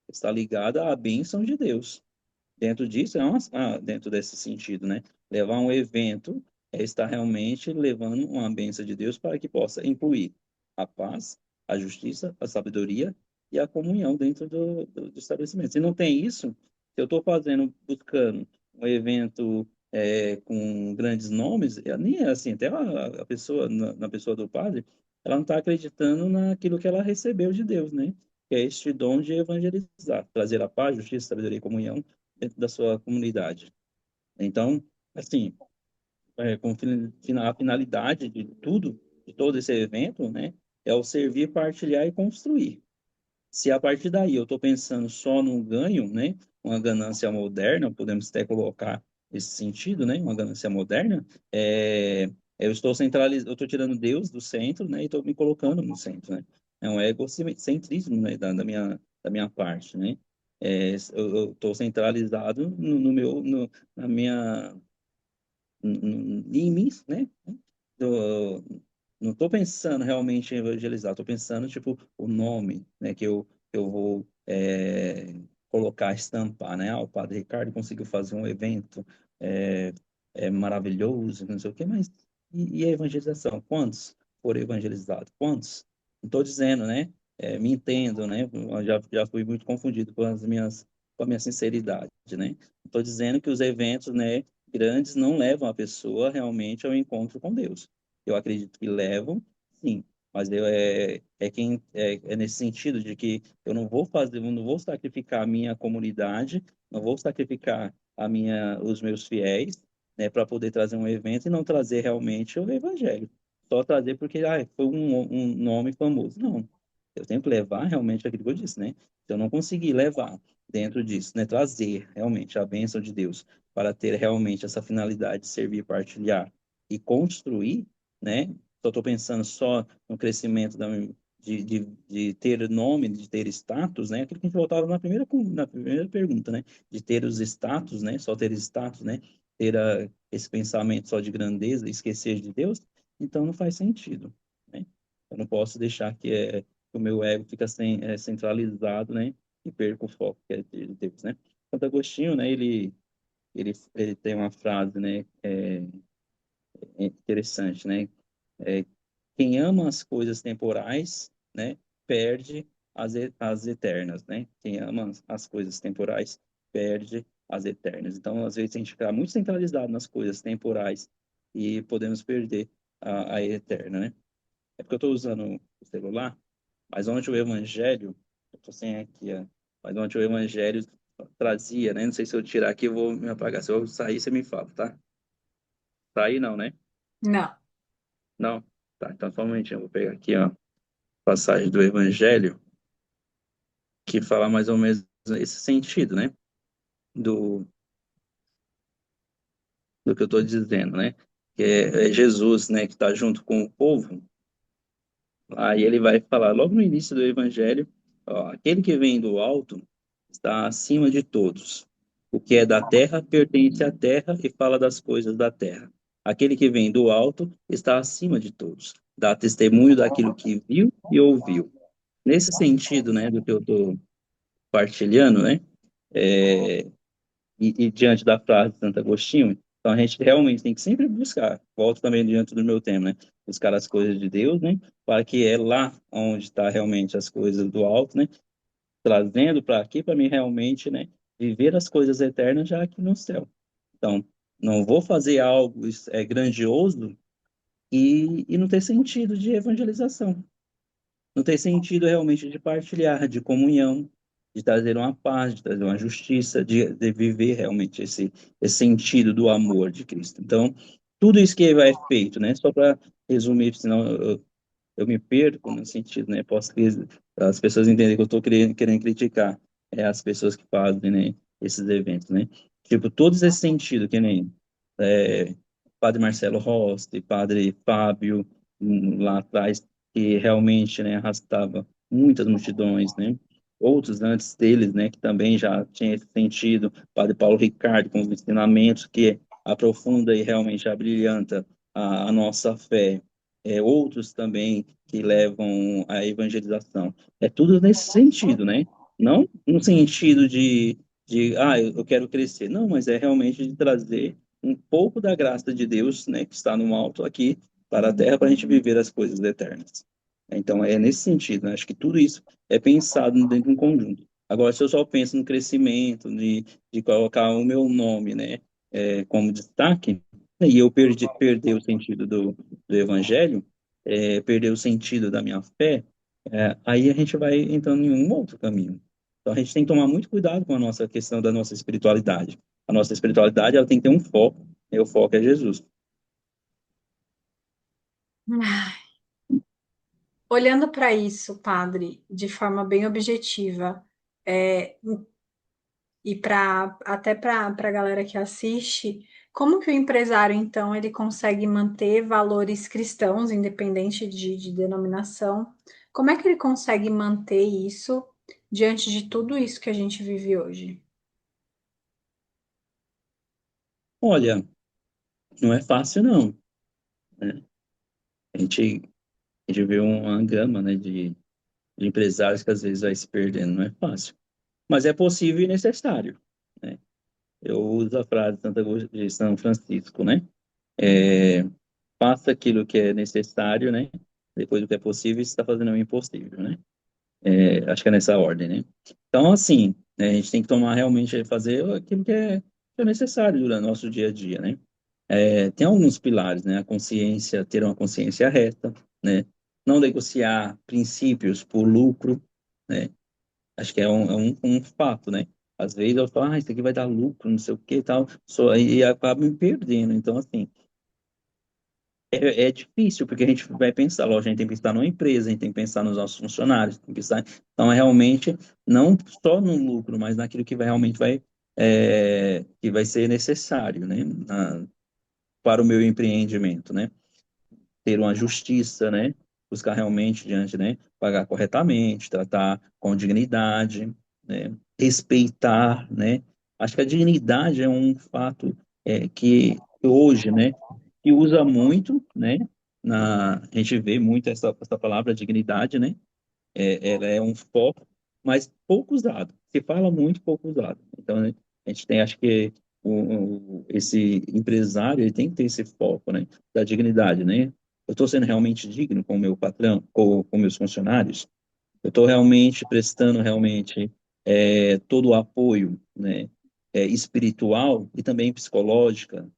Está ligada à bênção de Deus. Dentro disso, dentro desse sentido, né? Levar um evento é estar realmente levando uma bênção de Deus para que possa incluir a paz, a justiça, a sabedoria e a comunhão dentro do estabelecimento. Se não tem isso, se eu estou buscando um evento com grandes nomes, nem é assim, até a pessoa, na pessoa do padre, ela não está acreditando naquilo que ela recebeu de Deus, né? Que é este dom de evangelizar, trazer a paz, justiça, sabedoria e comunhão dentro da sua comunidade. Então, assim, a finalidade de tudo, de todo esse evento, né, é o servir, partilhar e construir. Se a partir daí eu estou pensando só no ganho, né, uma ganância moderna, podemos até colocar esse sentido, né, uma ganância moderna, eu estou centralizando, eu estou tirando Deus do centro, né, e estou me colocando no centro, né. É um egocentrismo, né, da minha parte, né. Eu estou centralizado no meu, na minha, em mim, né? Do- não estou pensando realmente em evangelizar, estou pensando, tipo, o nome, né, que eu vou colocar, estampar, né? Ah, o Padre Ricardo conseguiu fazer um evento é, maravilhoso, não sei o quê, mas e a evangelização? Quantos foram evangelizados? Quantos? Não estou dizendo, né? Me entendo, né? Eu já fui muito confundido com a minha sinceridade, né? Estou dizendo que os eventos, né, grandes não levam a pessoa realmente ao encontro com Deus. Eu acredito que levam, sim, mas é nesse sentido de que eu não vou sacrificar a minha comunidade, não vou sacrificar os meus fiéis, né, para poder trazer um evento e não trazer realmente o evangelho. Só trazer porque foi um nome famoso. Não. Eu tenho que levar realmente aquilo que eu disse, né? Se eu não conseguir levar dentro disso, né, trazer realmente a bênção de Deus para ter realmente essa finalidade de servir, partilhar e construir, né? Só estou pensando só no crescimento de ter nome, de ter status, né? Aquilo que a gente voltava na primeira pergunta, né? De ter os status, né? Só ter status, né? Ter esse pensamento só de grandeza, esquecer de Deus, então não faz sentido, né? Eu não posso deixar que o meu ego fica centralizado, né? E perco o foco que é de Deus, né? Santo Agostinho, né? Ele tem uma frase, né? Interessante, né? É, quem ama as coisas temporais, né? Perde as eternas, né? Quem ama as coisas temporais perde as eternas. Então, às vezes, a gente fica muito centralizado nas coisas temporais e podemos perder a eterna, né? É porque eu estou usando o celular, mas ontem o Evangelho, eu estou sem aqui, ó, mas ontem o Evangelho trazia, né? Não sei se eu tirar aqui, eu vou me apagar. Se eu sair, você me fala, tá? Sair não, né? Não. Não? Tá, então só um momentinho, eu vou pegar aqui, ó, passagem do Evangelho, que fala mais ou menos esse sentido, né? Do, do que eu estou dizendo, né? Que é Jesus, né, que está junto com o povo. Aí ele vai falar logo no início do Evangelho, ó, aquele que vem do alto está acima de todos. O que é da terra pertence à terra e fala das coisas da terra. Aquele que vem do alto está acima de todos. Dá testemunho daquilo que viu e ouviu. Nesse sentido, né, do que eu estou partilhando, né, é, e diante da frase de Santo Agostinho, então a gente realmente tem que sempre buscar, volto também diante do meu tema, né, buscar as coisas de Deus, né, para que é lá onde está realmente as coisas do alto, né, trazendo para aqui para mim realmente, né, viver as coisas eternas já aqui no céu. Então, não vou fazer algo grandioso e não ter sentido de evangelização. Não tem sentido realmente de partilhar, de comunhão, de trazer uma paz, de trazer uma justiça, de viver realmente esse sentido do amor de Cristo. Então, tudo isso que é feito, né? Só para resumir, senão eu me perco no sentido, né? Posso que as pessoas entendem que eu estou querendo criticar as pessoas que fazem, né, esses eventos, né? Tipo, todos esse sentido, que nem é, Padre Marcelo Rossi, Padre Fábio, lá atrás, que realmente, né, arrastava muitas multidões, né? Outros antes deles, né, que também já tinha esse sentido, Padre Paulo Ricardo, com os ensinamentos que aprofunda e realmente abrilhanta a nossa fé, outros também que levam à evangelização. É tudo nesse sentido, né? Não no sentido eu quero crescer. Não, mas é realmente de trazer um pouco da graça de Deus, né, que está no alto aqui, para a terra, para a gente viver as coisas eternas. Então, é nesse sentido, né? Acho que tudo isso é pensado dentro de um conjunto. Agora, se eu só penso no crescimento, de colocar o meu nome, né, como destaque, e eu perder o sentido do evangelho, perder o sentido da minha fé, aí a gente vai entrando em um outro caminho. Então a gente tem que tomar muito cuidado com a nossa questão da nossa espiritualidade. A nossa espiritualidade ela tem que ter um foco, e o foco é Jesus. Ah, olhando para isso, padre, de forma bem objetiva, é, e para até para a galera que assiste, como que o empresário, então, ele consegue manter valores cristãos, independente de denominação? Como é que ele consegue manter isso diante de tudo isso que a gente vive hoje? Olha, não é fácil não, né? A gente, a gente vê uma gama, né, de empresários que às vezes vai se perdendo, não é fácil. Mas é possível e necessário, né? Eu uso a frase de de São Francisco, né? É, faça aquilo que é necessário, né? Depois do que é possível, você está fazendo o impossível, né? Acho que é nessa ordem, né? Então, assim, né, a gente tem que tomar realmente, fazer aquilo que é necessário durante o nosso dia a dia, né? Tem alguns pilares, né? A consciência, ter uma consciência reta, né? Não negociar princípios por lucro, né? Acho que é um fato, né? Às vezes eu falo, isso aqui vai dar lucro, não sei o que e tal, e acabo me perdendo. Então, assim, é difícil, porque a gente vai pensar, lógico, a gente tem que pensar numa empresa, a gente tem que pensar nos nossos funcionários, tem que pensar, então, é realmente não só no lucro, mas naquilo que realmente que vai ser necessário, né? Para o meu empreendimento, né? Ter uma justiça, né? Buscar realmente diante, né? Pagar corretamente, tratar com dignidade, né? Respeitar, né? Acho que a dignidade é um fato que hoje, né? Que usa muito, né? A gente vê muito essa palavra dignidade, né? Ela é um foco, mas pouco usado. Se fala muito, pouco usado. Então, né, a gente tem, acho que esse empresário, ele tem que ter esse foco, né, da dignidade, né? Eu estou sendo realmente digno com o meu patrão, com meus funcionários? Eu estou realmente prestando realmente todo o apoio, né, espiritual e também psicológica,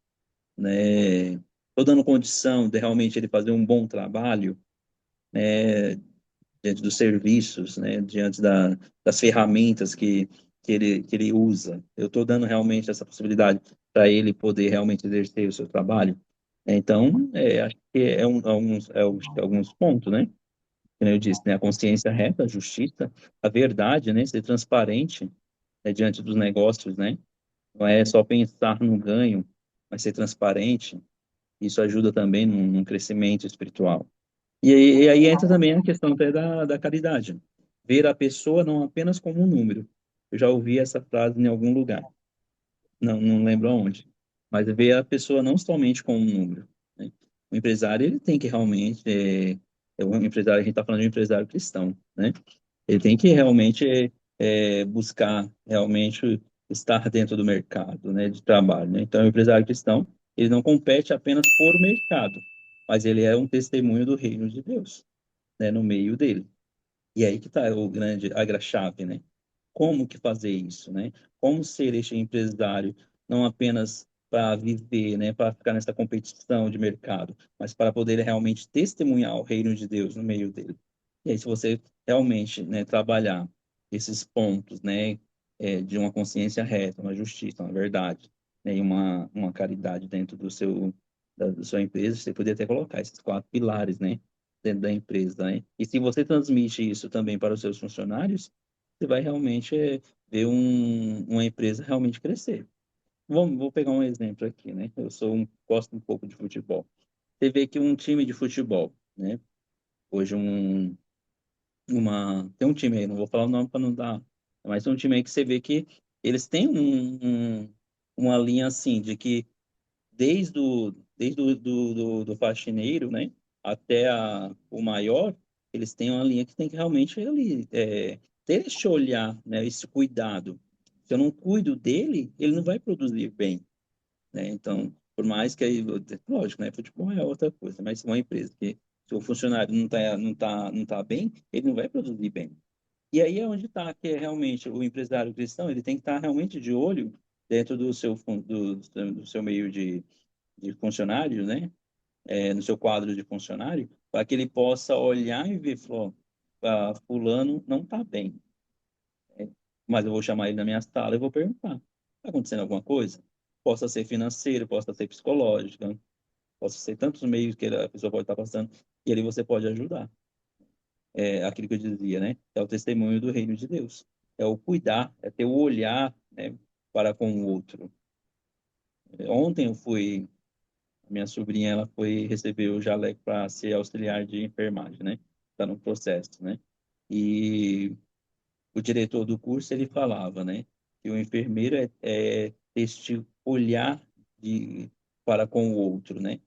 né? Estou dando condição de realmente ele fazer um bom trabalho, né, diante dos serviços, né, diante das ferramentas que ele usa. Eu estou dando realmente essa possibilidade para ele poder realmente exercer o seu trabalho. Então, acho que alguns pontos, né? Como eu disse, né, a consciência reta, a justiça, a verdade, né, ser transparente, diante dos negócios, né? Não é só pensar no ganho, mas ser transparente. Isso ajuda também num crescimento espiritual. E aí entra também a questão até da caridade. Ver a pessoa não apenas como um número. Eu já ouvi essa frase em algum lugar, não lembro aonde. Mas ver a pessoa não somente como um número, né? O empresário, ele tem que realmente, um empresário, a gente está falando de um empresário cristão, né? Ele tem que realmente buscar realmente estar dentro do mercado, né, de trabalho, né? Então, o empresário cristão, ele não compete apenas por mercado, mas ele é um testemunho do reino de Deus, né, no meio dele. E aí que está a gra-chave, né? Como que fazer isso, né? Como ser este empresário, não apenas para viver, né, para ficar nessa competição de mercado, mas para poder realmente testemunhar o reino de Deus no meio dele. E aí, se você realmente, né, trabalhar esses pontos, né, de uma consciência reta, uma justiça, uma verdade, né, e uma caridade dentro da sua empresa, você poderia até colocar esses quatro pilares, né, dentro da empresa, né? E se você transmite isso também para os seus funcionários, você vai realmente ver uma empresa realmente crescer. Vou pegar um exemplo aqui, né? Gosto um pouco de futebol. Você vê que um time de futebol, né? Hoje tem um time aí, não vou falar o nome para não dar, mas tem um time aí que você vê que eles têm uma linha assim de que desde o faxineiro, né, até o maior, eles têm uma linha que tem que realmente ali, ter esse olhar, né, esse cuidado. Se eu não cuido dele, ele não vai produzir bem, né? Então, por mais que aí, lógico, né, futebol é outra coisa, mas uma empresa que se o funcionário não tá bem, ele não vai produzir bem. E aí é onde está, que é realmente o empresário cristão, ele tem que estar realmente de olho dentro do seu meio de funcionário, né? No seu quadro de funcionário, para que ele possa olhar e ver, falou, fulano não está bem, né? Mas eu vou chamar ele na minha sala e vou perguntar, está acontecendo alguma coisa? Possa ser financeiro, possa ser psicológica, possa ser tantos meios que a pessoa pode estar passando, e ali você pode ajudar. Aquilo que eu dizia, né? É o testemunho do reino de Deus. É o cuidar, é ter o olhar, né, para com o outro. Ontem minha sobrinha, ela foi receber o jaleco para ser auxiliar de enfermagem, né? Está no processo, né? E o diretor do curso, ele falava, né, que o enfermeiro é este olhar para com o outro, né?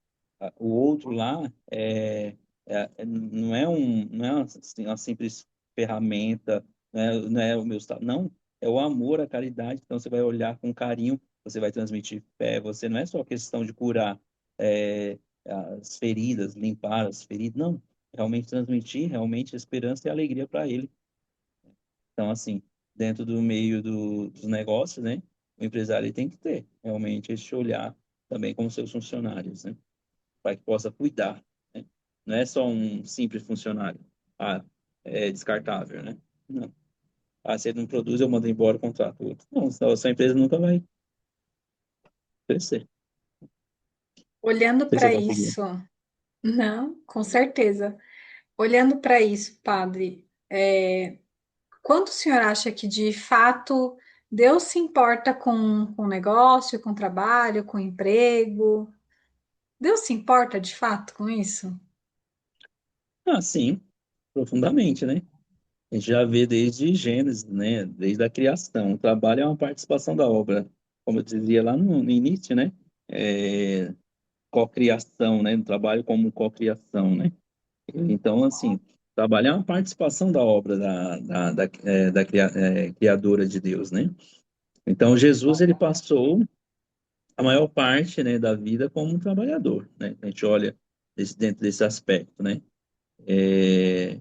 O outro lá não é assim, uma simples ferramenta, não é o meu estado, não, é o amor, a caridade. Então você vai olhar com carinho, você vai transmitir fé. Você não é só questão de curar é, as feridas, limpar as feridas, não, realmente transmitir realmente esperança e alegria para ele. Então, assim, dentro do meio dos negócios, né, o empresário ele tem que ter realmente esse olhar também com os seus funcionários, né, para que possa cuidar, né? Não é só um simples funcionário, ah, é descartável, né? Não. Ah, se ele não produz, eu mando embora o contrato. Outro. Não, senão a sua empresa nunca vai crescer. Olhando Não sei se para eu consegui. isso, não, com certeza. Olhando para isso, padre, quanto o senhor acha que de fato Deus se importa com o negócio, com o trabalho, com o emprego? Deus se importa de fato com isso? Ah, sim, profundamente, né? A gente já vê desde Gênesis, né? Desde a criação. O trabalho é uma participação da obra, como eu dizia lá no início, né? É, cocriação, né? No trabalho como cocriação, né? Então, assim, trabalho é uma participação da obra da criadora de Deus, né? Então, Jesus, ele passou a maior parte, né, da vida como um trabalhador, né? A gente olha dentro desse aspecto, né? É,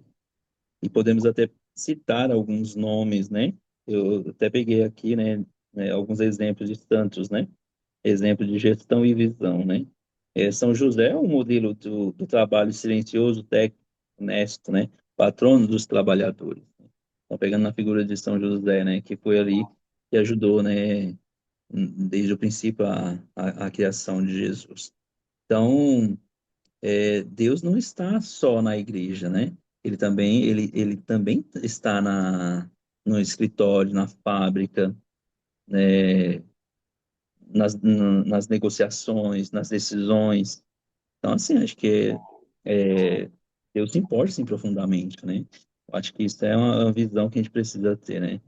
e podemos até citar alguns nomes, né? Eu até peguei aqui, né, alguns exemplos de santos, né? Exemplo de gestão e visão, né? São José é um modelo do trabalho silencioso, técnico, honesto, né? Patrono dos trabalhadores. Então, pegando na figura de São José, né? Que foi ali que ajudou, né? Desde o princípio a criação de Jesus. Então, Deus não está só na igreja, né? Ele também está no escritório, na fábrica, né? Nas negociações, nas decisões. Então, assim, acho que Deus se importa, sim, profundamente, né? Eu acho que isso é uma visão que a gente precisa ter, né?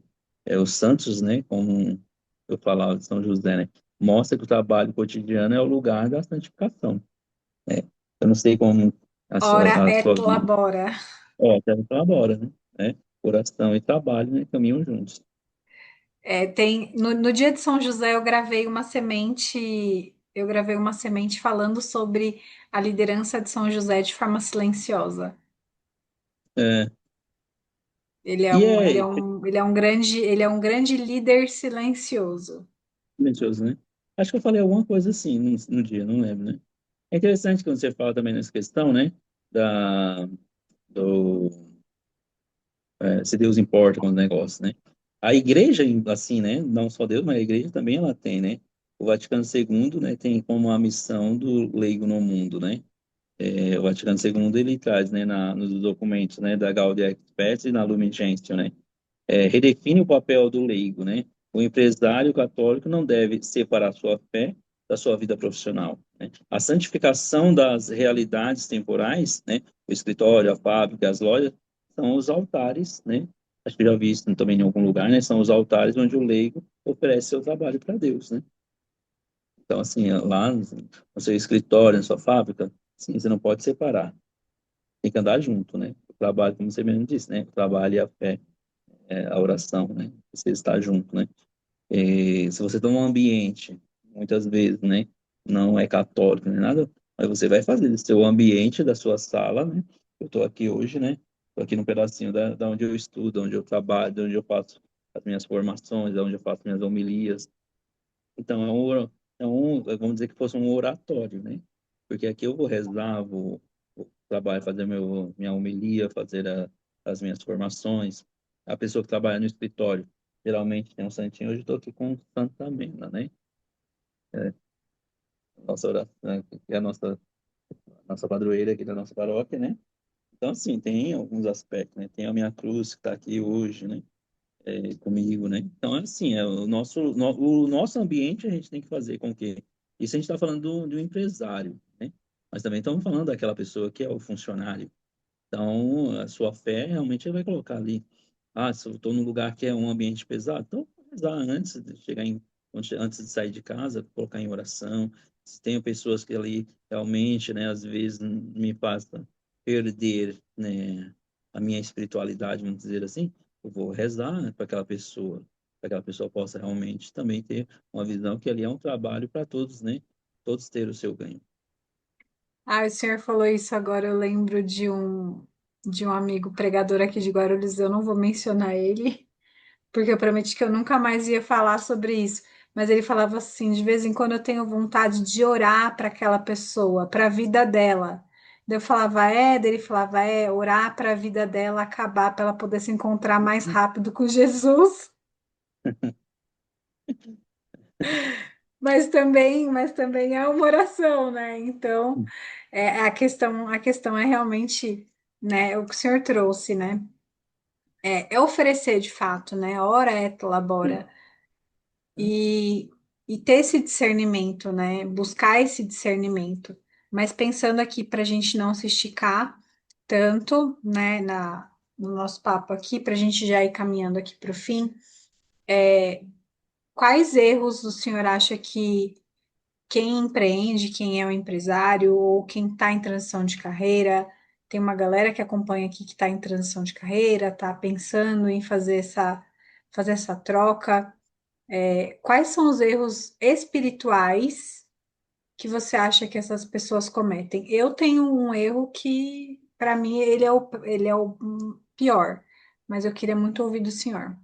Os santos, né, como eu falava de São José, né? Mostra que o trabalho cotidiano é o lugar da santificação, né? Eu não sei como Ora a sua et vida. labora. Até colabora, né? Oração e trabalho, né, caminham juntos. No dia de São José eu gravei uma semente falando sobre a liderança de São José de forma silenciosa. É, Ele é e um, é ele é um grande líder silencioso. silencioso, né? Acho que eu falei alguma coisa assim no dia, não lembro, né? É interessante quando você fala também nessa questão, né? Da, do, Se Deus importa com os negócios, né? A igreja, assim, né? Não só Deus, mas a igreja também ela tem, né? O Vaticano II, né? Tem como a missão do leigo no mundo, né? O Vaticano II ele traz, né? Nos documentos, né? Da Gaudium et Spes e na Lumen Gentium, né? Redefine o papel do leigo, né? O empresário católico não deve separar sua fé da sua vida profissional, né? A santificação das realidades temporais, né? O escritório, a fábrica, as lojas, são os altares, né? Acho que já vi isso também em algum lugar, né? São os altares onde o leigo oferece seu trabalho para Deus, né? Então, assim, lá no seu escritório, na sua fábrica, sim, você não pode separar. Tem que andar junto, né? O trabalho, como você mesmo disse, né? O trabalho e a fé, a oração, né? Você está junto, né? Se você está num ambiente, muitas vezes, né, não é católico nem nada, mas você vai fazer do seu ambiente, da sua sala, né? Eu estou aqui hoje, né? Estou aqui num pedacinho da onde eu estudo, onde eu trabalho, onde eu faço as minhas formações, onde eu faço minhas homilias. Então, vamos dizer que fosse um oratório, né? Porque aqui eu vou rezar, vou trabalhar, fazer minha homilia, fazer as minhas formações. A pessoa que trabalha no escritório, geralmente tem um santinho. Hoje estou aqui com Santa Mena, né? É, nossa oração, né? Que é a nossa padroeira aqui da nossa paróquia, né? Então, assim, tem alguns aspectos, né? Tem a minha cruz que está aqui hoje, né? Comigo, né? Então, assim, o nosso ambiente a gente tem que fazer com que... Isso a gente está falando do empresário, né? Mas também estamos falando daquela pessoa que é o funcionário. Então, a sua fé realmente vai colocar ali. Se eu estou num lugar que é um ambiente pesado, então vou rezar antes de chegar antes de sair de casa, colocar em oração. Se tem pessoas que ali realmente, né, às vezes me fazem perder, né, a minha espiritualidade, vamos dizer assim, eu vou rezar, né, para que aquela pessoa possa realmente também ter uma visão que ali é um trabalho para todos, né? Todos ter o seu ganho. Ah, o senhor falou isso agora, eu lembro de um amigo pregador aqui de Guarulhos, eu não vou mencionar ele, porque eu prometi que eu nunca mais ia falar sobre isso. Mas ele falava assim: de vez em quando eu tenho vontade de orar para aquela pessoa, para a vida dela. Daí eu falava, daí ele falava, orar para a vida dela acabar, para ela poder se encontrar mais rápido com Jesus. Mas também é uma oração, né? Então, a questão é realmente, né, o que o senhor trouxe, né? É oferecer de fato, né? Ora et labora. E, e ter esse discernimento, né? Buscar esse discernimento. Mas pensando aqui para a gente não se esticar tanto, né, no nosso papo aqui, para a gente já ir caminhando aqui para o fim, quais erros o senhor acha que quem empreende, quem é um empresário ou quem está em transição de carreira, tem uma galera que acompanha aqui que está em transição de carreira, está pensando em fazer essa troca. Quais são os erros espirituais que você acha que essas pessoas cometem? Eu tenho um erro que, para mim, ele é o pior, mas eu queria muito ouvir do senhor.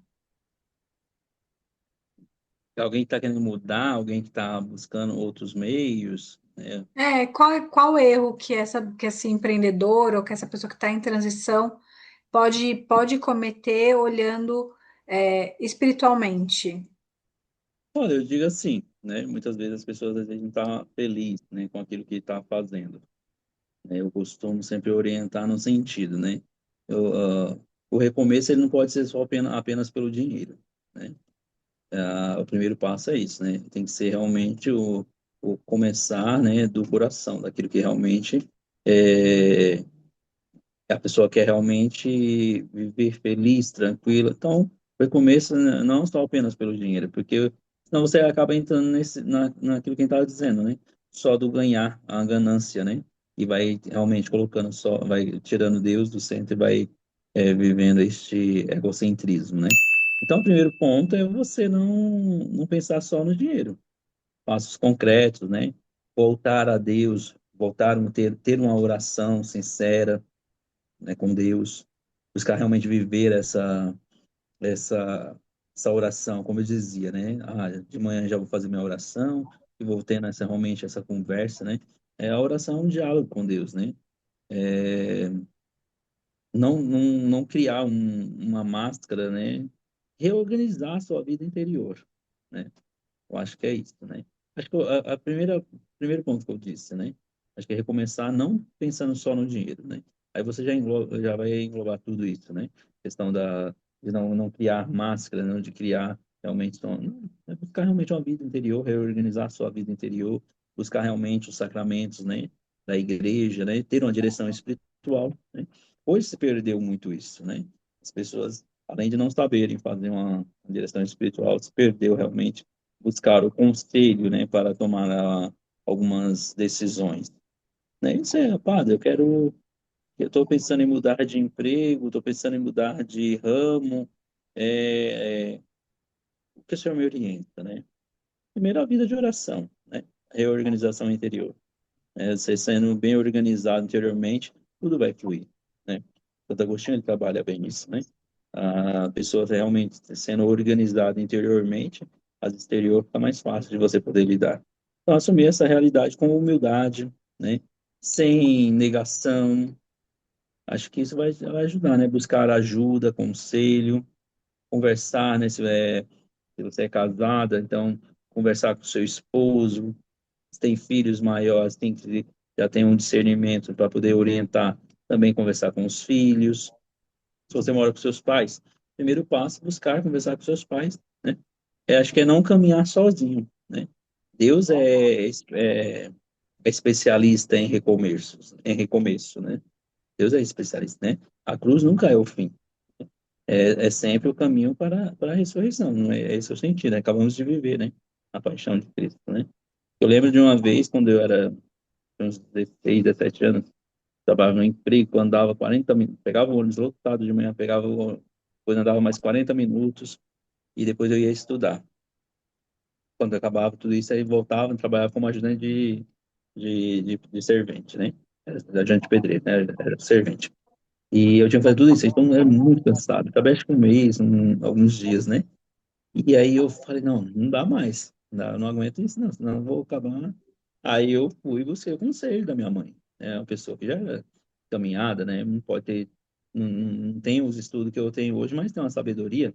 Alguém que está querendo mudar, alguém que está buscando outros meios, né? Qual erro que que esse empreendedor ou que essa pessoa que está em transição pode cometer olhando espiritualmente? Olha, eu digo assim, né? Muitas vezes as pessoas às vezes não estão felizes, né, com aquilo que está fazendo, né? Eu costumo sempre orientar no sentido, né? O recomeço ele não pode ser só apenas pelo dinheiro, né? O primeiro passo é isso, né? Tem que ser realmente o começar, né, do coração, daquilo que realmente é, a pessoa quer realmente viver feliz, tranquila. Então, recomeça não só apenas pelo dinheiro, porque senão você acaba entrando naquilo que a gente estava dizendo, né? Só do ganhar, a ganância, né? E vai realmente colocando só, vai tirando Deus do centro e vai vivendo este egocentrismo, né? Então, o primeiro ponto é você não pensar só no dinheiro. Passos concretos, né? Voltar a Deus, ter uma oração sincera, né, com Deus, buscar realmente viver essa, essa oração, como eu dizia, né? De manhã já vou fazer minha oração e vou tendo realmente essa conversa, né? A oração é um diálogo com Deus, né? É, não criar uma máscara, né? Reorganizar a sua vida interior, né? Eu acho que é isso, né? Acho que primeiro ponto que eu disse, né? Acho que é recomeçar não pensando só no dinheiro, né? Aí você já vai englobar tudo isso, né? Questão de não criar máscara, não de criar realmente buscar realmente uma vida interior, reorganizar a sua vida interior, buscar realmente os sacramentos, né? Da igreja, né? Ter uma direção espiritual, né? Hoje se perdeu muito isso, né? As pessoas, além de não saberem fazer uma direção espiritual, se perdeu realmente buscar o conselho, né, para tomar algumas decisões. Né? Isso padre, eu estou pensando em mudar de emprego, estou pensando em mudar de ramo, o que o senhor me orienta, né? Primeiro, a vida de oração, né? Reorganização interior. Você sendo bem organizado interiormente, tudo vai fluir, né? Santo Agostinho, ele trabalha bem isso, né? A pessoa realmente sendo organizada interiormente, as exterior fica mais fácil de você poder lidar. Então, assumir essa realidade com humildade, né? Sem negação, acho que isso vai ajudar, né? Buscar ajuda, conselho, conversar, né? Se você é casada, então, conversar com o seu esposo, se tem filhos maiores, já tem um discernimento para poder orientar, também conversar com os filhos. Se você mora com seus pais, primeiro passo, buscar conversar com seus pais, né? Acho que é não caminhar sozinho, né? Deus é especialista em recomeço, né? Deus é especialista, né? A cruz nunca é o fim. é sempre o caminho para a ressurreição, não é, é esse o sentido, né? Acabamos de viver, né? A paixão de Cristo, né? Eu lembro de uma vez, quando eu era uns 16, 17 anos, trabalhava no emprego, andava 40 minutos, pegava o ônibus lotado de manhã, depois andava mais 40 minutos e depois eu ia estudar. Quando acabava tudo isso, aí voltava e trabalhava como ajudante de servente, né? Era ajudante pedreiro, né? Era servente. E eu tinha que fazer tudo isso, então eu era muito cansado. Trabalhei acho que um mês, alguns dias, né? E aí eu falei, não, não dá mais. Não, não aguento isso, não, senão eu vou acabar. Aí eu fui e busquei o conselho da minha mãe. É uma pessoa que já era caminhada, né? Não pode ter, não tem os estudos que eu tenho hoje, mas tem uma sabedoria.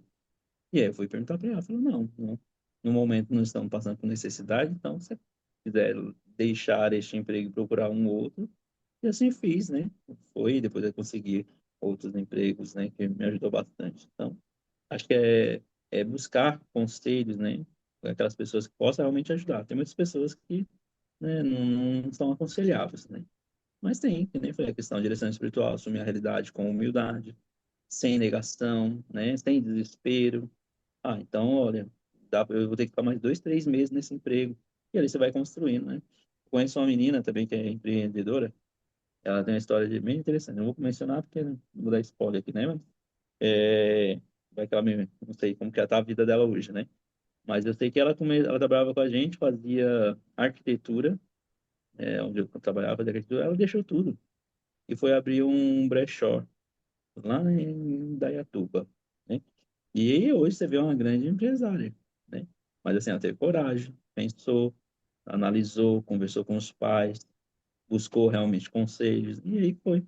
E aí eu fui perguntar para ela, ela falou, não, não, no momento não estamos passando por necessidade, então se você quiser deixar este emprego e procurar um outro, e assim fiz, né? Foi, depois eu consegui outros empregos, né? Que me ajudou bastante. Então, acho que é buscar conselhos, né? Aquelas pessoas que possam realmente ajudar. Tem muitas pessoas que, né, não são aconselháveis, né? Mas tem, que nem foi a questão de direção espiritual, assumir a realidade com humildade, sem negação, né? Sem desespero. Ah, então, olha, eu vou ter que ficar mais 2, 3 meses nesse emprego. E ali você vai construindo, né? Conheço uma menina também que é empreendedora. Ela tem uma história bem interessante. Não vou mencionar porque não vou dar spoiler aqui, né? Mas, vai que ela não sei como que tá a vida dela hoje, né? Mas eu sei que ela trabalhava com a gente, fazia arquitetura, onde eu trabalhava, fazia arquitetura, ela deixou tudo e foi abrir um brechó lá em Dayatuba, né? E hoje você vê uma grande empresária, né? Mas assim, ela teve coragem, pensou, analisou, conversou com os pais, buscou realmente conselhos, e aí foi.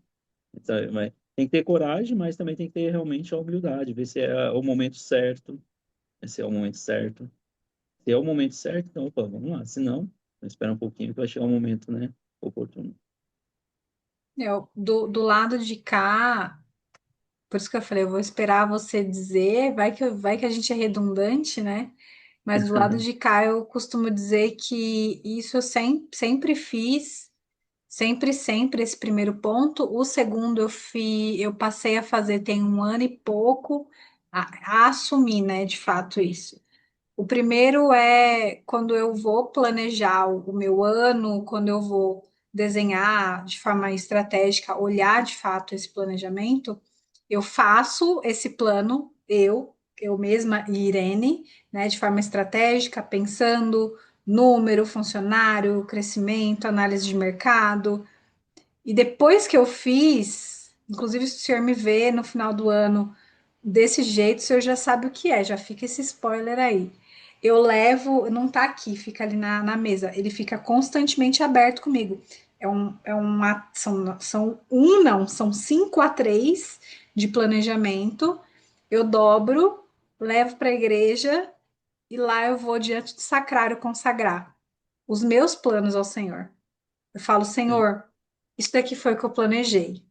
Sabe? Mas tem que ter coragem, mas também tem que ter realmente a humildade, ver se é o momento certo, se é o momento certo. Se é o momento certo, então, opa, vamos lá. Se não, espera um pouquinho que vai chegar o momento, né, oportuno. Do lado de cá, por isso que eu falei, eu vou esperar você dizer, vai que a gente é redundante, né? Mas do lado de cá eu costumo dizer que isso eu sempre fiz, sempre esse primeiro ponto. O segundo eu passei a fazer tem um ano e pouco a assumir, né, de fato isso. O primeiro é quando eu vou planejar o meu ano, quando eu vou desenhar de forma estratégica, olhar de fato esse planejamento, eu faço esse plano, eu mesma e Irene, né, de forma estratégica, pensando número, funcionário, crescimento, análise de mercado. E depois que eu fiz, inclusive se o senhor me vê no final do ano desse jeito, o senhor já sabe o que é, já fica esse spoiler aí. Eu levo, não tá aqui, fica ali na mesa, ele fica constantemente aberto comigo. São 5 a 3 de planejamento. Eu dobro, levo para a igreja e lá eu vou diante do sacrário consagrar os meus planos ao Senhor. Eu falo, Sim. Senhor, isso daqui foi o que eu planejei.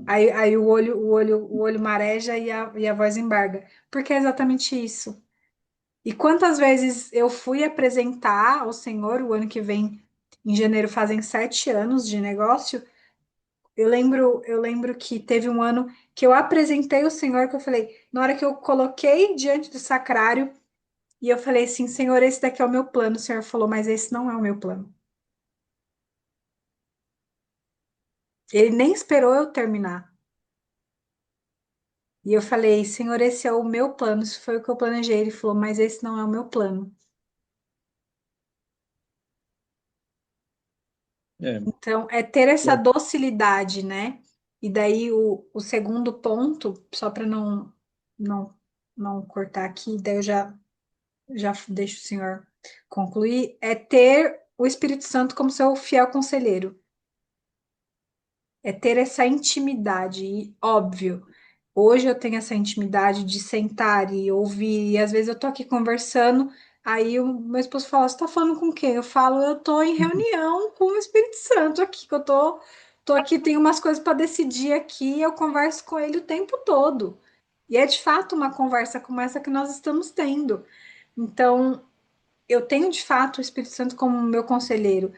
Aí o olho mareja e a voz embarga. Porque é exatamente isso. E quantas vezes eu fui apresentar ao Senhor, o ano que vem, em janeiro, fazem 7 anos de negócio. Eu lembro que teve um ano que eu apresentei o Senhor, que eu falei, na hora que eu coloquei diante do sacrário, e eu falei assim, Senhor, esse daqui é o meu plano. O Senhor falou, mas esse não é o meu plano. Ele nem esperou eu terminar. E eu falei, Senhor, esse é o meu plano, isso foi o que eu planejei. Ele falou, mas esse não é o meu plano. É, Então, é ter essa é, docilidade, né? E daí o segundo ponto, só para não, não cortar aqui, daí eu já deixo o senhor concluir, é ter o Espírito Santo como seu fiel conselheiro. É ter essa intimidade, e óbvio. Hoje eu tenho essa intimidade de sentar e ouvir, e às vezes eu tô aqui conversando, aí o meu esposo fala, você tá falando com quem? Eu falo, eu tô em reunião com o Espírito Santo aqui, que eu tô aqui, tenho umas coisas para decidir aqui, eu converso com ele o tempo todo. E é de fato uma conversa como essa que nós estamos tendo. Então, eu tenho de fato o Espírito Santo como meu conselheiro.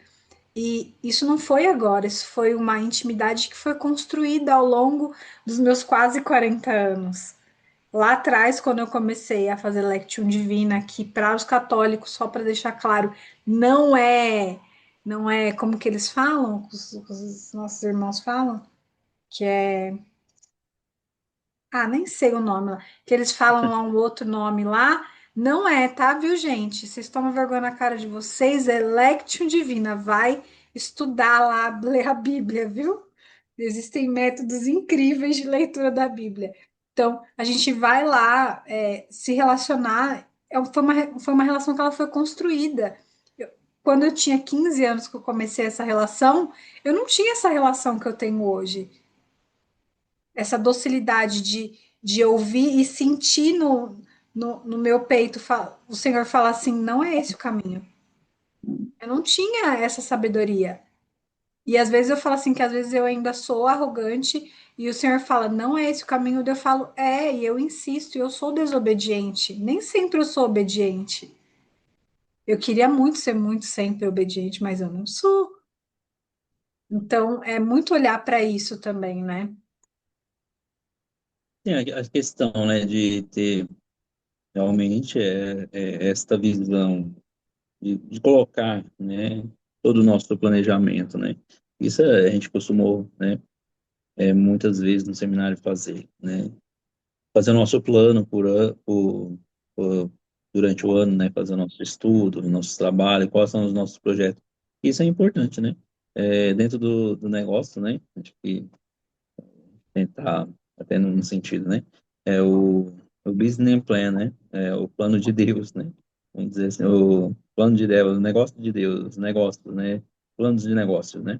E isso não foi agora, isso foi uma intimidade que foi construída ao longo dos meus quase 40 anos. Lá atrás, quando eu comecei a fazer Lectio Divina, que para os católicos, só para deixar claro, não é, não é como que eles falam, os nossos irmãos falam, que é, nem sei o nome lá, que eles falam lá um outro nome lá, não é, tá, viu, gente? Vocês tomam vergonha na cara de vocês, é Lectio Divina, vai estudar lá, ler a Bíblia, viu? Existem métodos incríveis de leitura da Bíblia. Então, a gente vai lá se relacionar. Foi uma relação que ela foi construída. Quando eu tinha 15 anos que eu comecei essa relação, eu não tinha essa relação que eu tenho hoje. Essa docilidade de ouvir e sentir no meu peito o Senhor falar assim: não é esse o caminho. Eu não tinha essa sabedoria. E às vezes eu falo assim, que às vezes eu ainda sou arrogante e o Senhor fala, não é esse o caminho, daí eu falo, e eu insisto, e eu sou desobediente. Nem sempre eu sou obediente. Eu queria muito ser muito sempre obediente, mas eu não sou. Então é muito olhar para isso também, né? Tem a questão, né, de ter realmente esta visão de colocar, né, todo o nosso planejamento, né? Isso a gente costumou, né, muitas vezes no seminário fazer, né? Fazer o nosso plano por- durante o ano, né? Fazer o nosso estudo, o nosso trabalho, quais são os nossos projetos. Isso é importante, né? Dentro do negócio, né? Acho que tentar até num sentido, né? É o business plan, né? É o plano de Deus, né? Vamos dizer assim, o plano de Deus, o negócio de Deus, os negócios, né? Planos de negócios, né?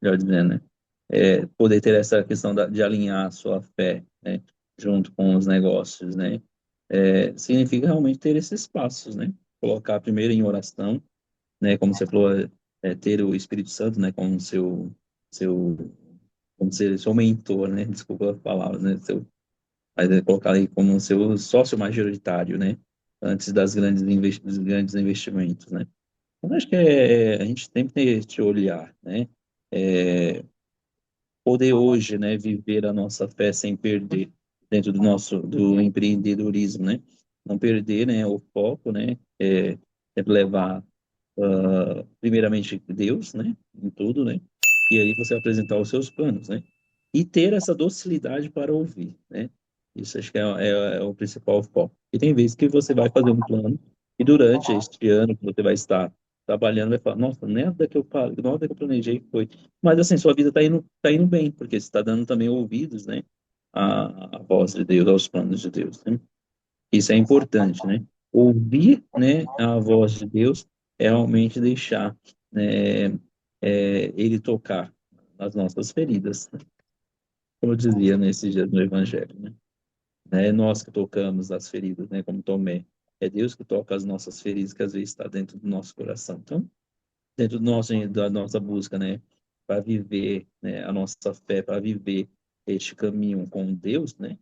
Melhor dizendo, né? Poder ter essa questão de alinhar a sua fé, né? Junto com os negócios, né? Significa realmente ter esses passos, né? Colocar primeiro em oração, né? Como você falou, ter o Espírito Santo, né? Como seu como ser seu mentor, né? Desculpa a palavra, né? Mas colocar aí como seu sócio majoritário, né? Antes dos grandes investimentos, né? Então, acho que a gente tem que ter este olhar, né? É, Poder hoje, né? Viver a nossa fé sem perder dentro do empreendedorismo, né? Não perder, né? O foco, né? Sempre levar primeiramente Deus, né, em tudo, né, e aí você apresentar os seus planos, né, e ter essa docilidade para ouvir, né, isso acho que é o principal foco. E tem vezes que você vai fazer um plano e durante este ano que você vai estar trabalhando, vai falar, nossa, nada que eu planejei foi, mas assim, sua vida tá indo bem, porque você está dando também ouvidos, né, à voz de Deus, aos planos de Deus, né. Isso é importante, né? Ouvir, né, a voz de Deus é realmente deixar, né, ele tocar nas nossas feridas, né? Como eu dizia nesses dias no Evangelho, né? É nós que tocamos as feridas, né? Como Tomé. É Deus que toca as nossas feridas, que às vezes está dentro do nosso coração. Então, dentro da nossa busca, né? Para viver, né, a nossa fé, para viver este caminho com Deus, né?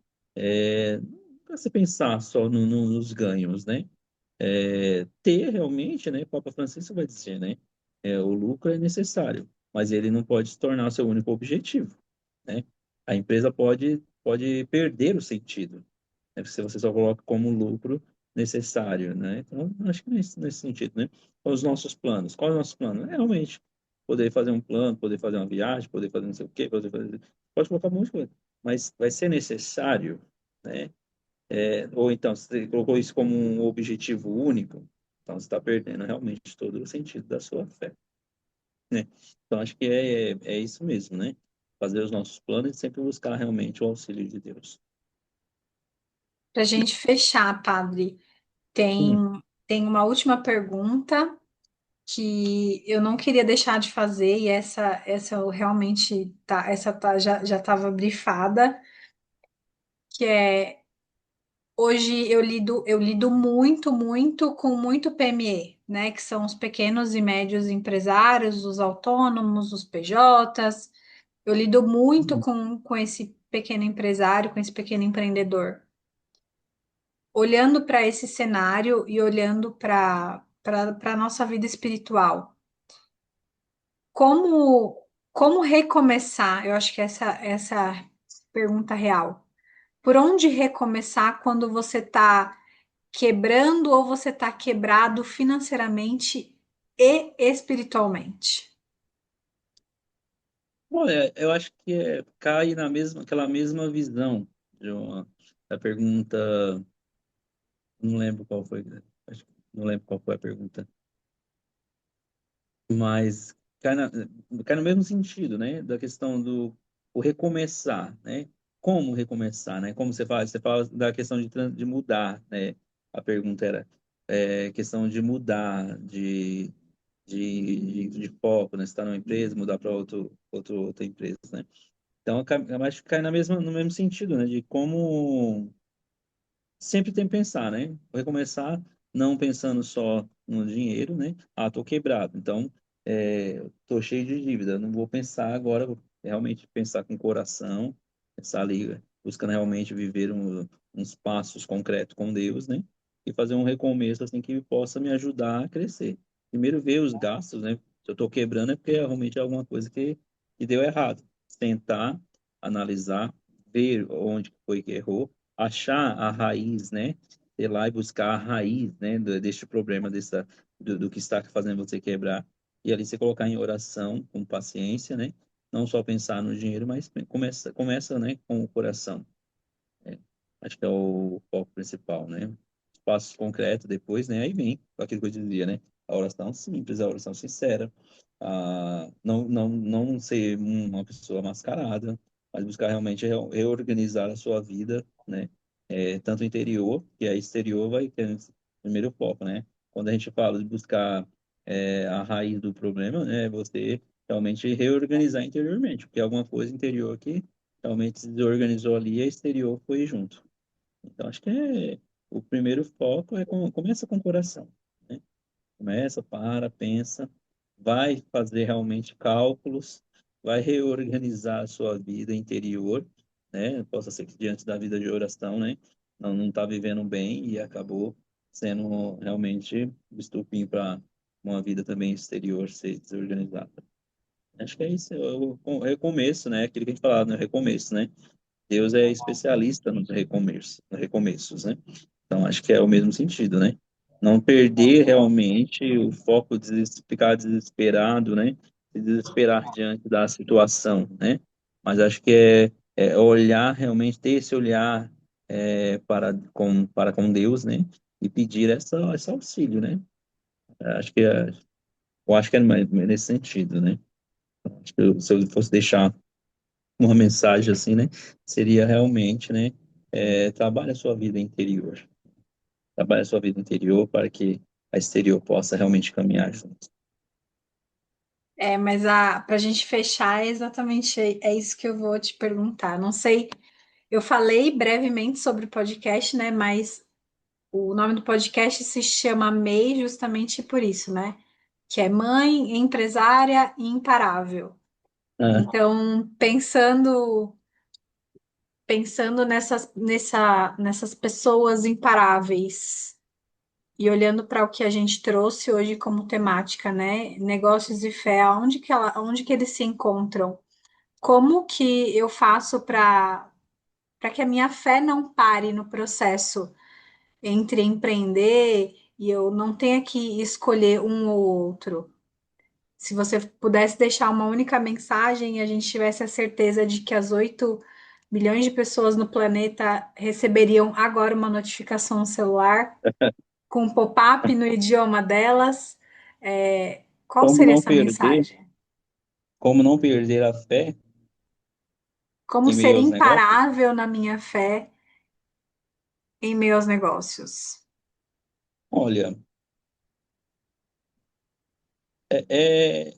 Não se pensar só nos ganhos, né? Ter realmente, né, o Papa Francisco vai dizer, né, o lucro é necessário, mas ele não pode se tornar seu único objetivo, né? A empresa pode perder o sentido, né, se você só coloca como lucro necessário, né? Então, acho que nesse sentido, né? Então, os nossos planos, qual é o nosso plano? É realmente poder fazer um plano, poder fazer uma viagem, poder fazer não sei o quê, pode colocar um monte de coisa, mas vai ser necessário, né? Ou então, você colocou isso como um objetivo único, então você está perdendo realmente todo o sentido da sua fé, né? Então, acho que é isso mesmo, né? Fazer os nossos planos e sempre buscar realmente o auxílio de Deus. Para a gente fechar, padre, tem, Sim. tem uma última pergunta que eu não queria deixar de fazer, e essa eu realmente já estava brifada, que é hoje eu lido muito com muito PME, né? Que são os pequenos e médios empresários, os autônomos, os PJs. Eu lido muito com esse pequeno empresário, com esse pequeno empreendedor. Olhando para esse cenário e olhando para a nossa vida espiritual, como recomeçar? Eu acho que essa é a pergunta real. por onde recomeçar quando você está quebrando ou você está quebrado financeiramente e espiritualmente? Olha, eu acho que cai aquela mesma visão da pergunta, não lembro qual foi, não lembro qual foi a pergunta, mas cai, cai no mesmo sentido, né? Da questão do o recomeçar, né? Como recomeçar, né? Como você fala da questão de mudar, né? A pergunta era questão de mudar, de foco, né? Você está numa empresa, mudar para outra empresa, né? Então, eu acho que cai no mesmo sentido, né? De como sempre tem que pensar, né? Vou recomeçar não pensando só no dinheiro, né? Ah, tô quebrado, então tô cheio de dívida. Não vou pensar agora, vou realmente pensar com o coração, pensar ali, buscando realmente viver uns passos concretos com Deus, né? E fazer um recomeço assim que possa me ajudar a crescer. Primeiro ver os gastos, né? Se eu tô quebrando é porque realmente é alguma coisa que deu errado. Tentar analisar, ver onde foi que errou, achar a raiz, né? Ir lá e buscar a raiz, né? Deste problema, do que está fazendo você quebrar. E ali você colocar em oração, com paciência, né? Não só pensar no dinheiro, mas começa, né? Com o coração. É, acho que é o foco principal, né? Os passos concretos depois, né? Aí vem aquilo que eu dizia, né? A oração simples, a oração sincera, não ser uma pessoa mascarada, mas buscar realmente reorganizar a sua vida, né? Tanto interior, que a exterior vai ter esse primeiro foco, né? Quando a gente fala de buscar a raiz do problema, né? Você realmente reorganizar interiormente, porque é alguma coisa interior que realmente se desorganizou ali e a exterior foi junto. Então, acho que o primeiro foco começa com o coração, né? Começa, pensa, vai fazer realmente cálculos, vai reorganizar a sua vida interior, né? Possa ser que diante da vida de oração, né? Não está vivendo bem e acabou sendo realmente o estupim para uma vida também exterior ser desorganizada. Acho que é isso, é o recomeço, né? Aquilo que a gente falava, né? Recomeço, né? Deus é especialista no recomeços, né? Então, acho que é o mesmo sentido, né? Não perder realmente o foco, ficar desesperado, né? Se desesperar diante da situação, né? Mas acho que é olhar, realmente ter esse olhar para com Deus, né? E pedir esse auxílio, né? Acho que eu acho que é nesse sentido, né? Acho que se eu fosse deixar uma mensagem assim, né? Seria realmente, né? Trabalhe a sua vida interior. Trabalhe a sua vida interior para que a exterior possa realmente caminhar junto. Mas para a gente fechar, é exatamente isso que eu vou te perguntar. Não sei, eu falei brevemente sobre o podcast, né? Mas o nome do podcast se chama MEI justamente por isso, né? Que é Mãe, Empresária e Imparável. Ah, Então, pensando nessas pessoas imparáveis e olhando para o que a gente trouxe hoje como temática, né? Negócios e fé, onde que eles se encontram? Como que eu faço para que a minha fé não pare no processo entre empreender e eu não tenha que escolher um ou outro? Se você pudesse deixar uma única mensagem e a gente tivesse a certeza de que as 8 bilhões de pessoas no planeta receberiam agora uma notificação no celular com um pop-up no idioma delas, qual como seria não essa perder, mensagem? como não perder a fé Como em ser meio aos negócios? imparável na minha fé em meio aos negócios? Olha, é, é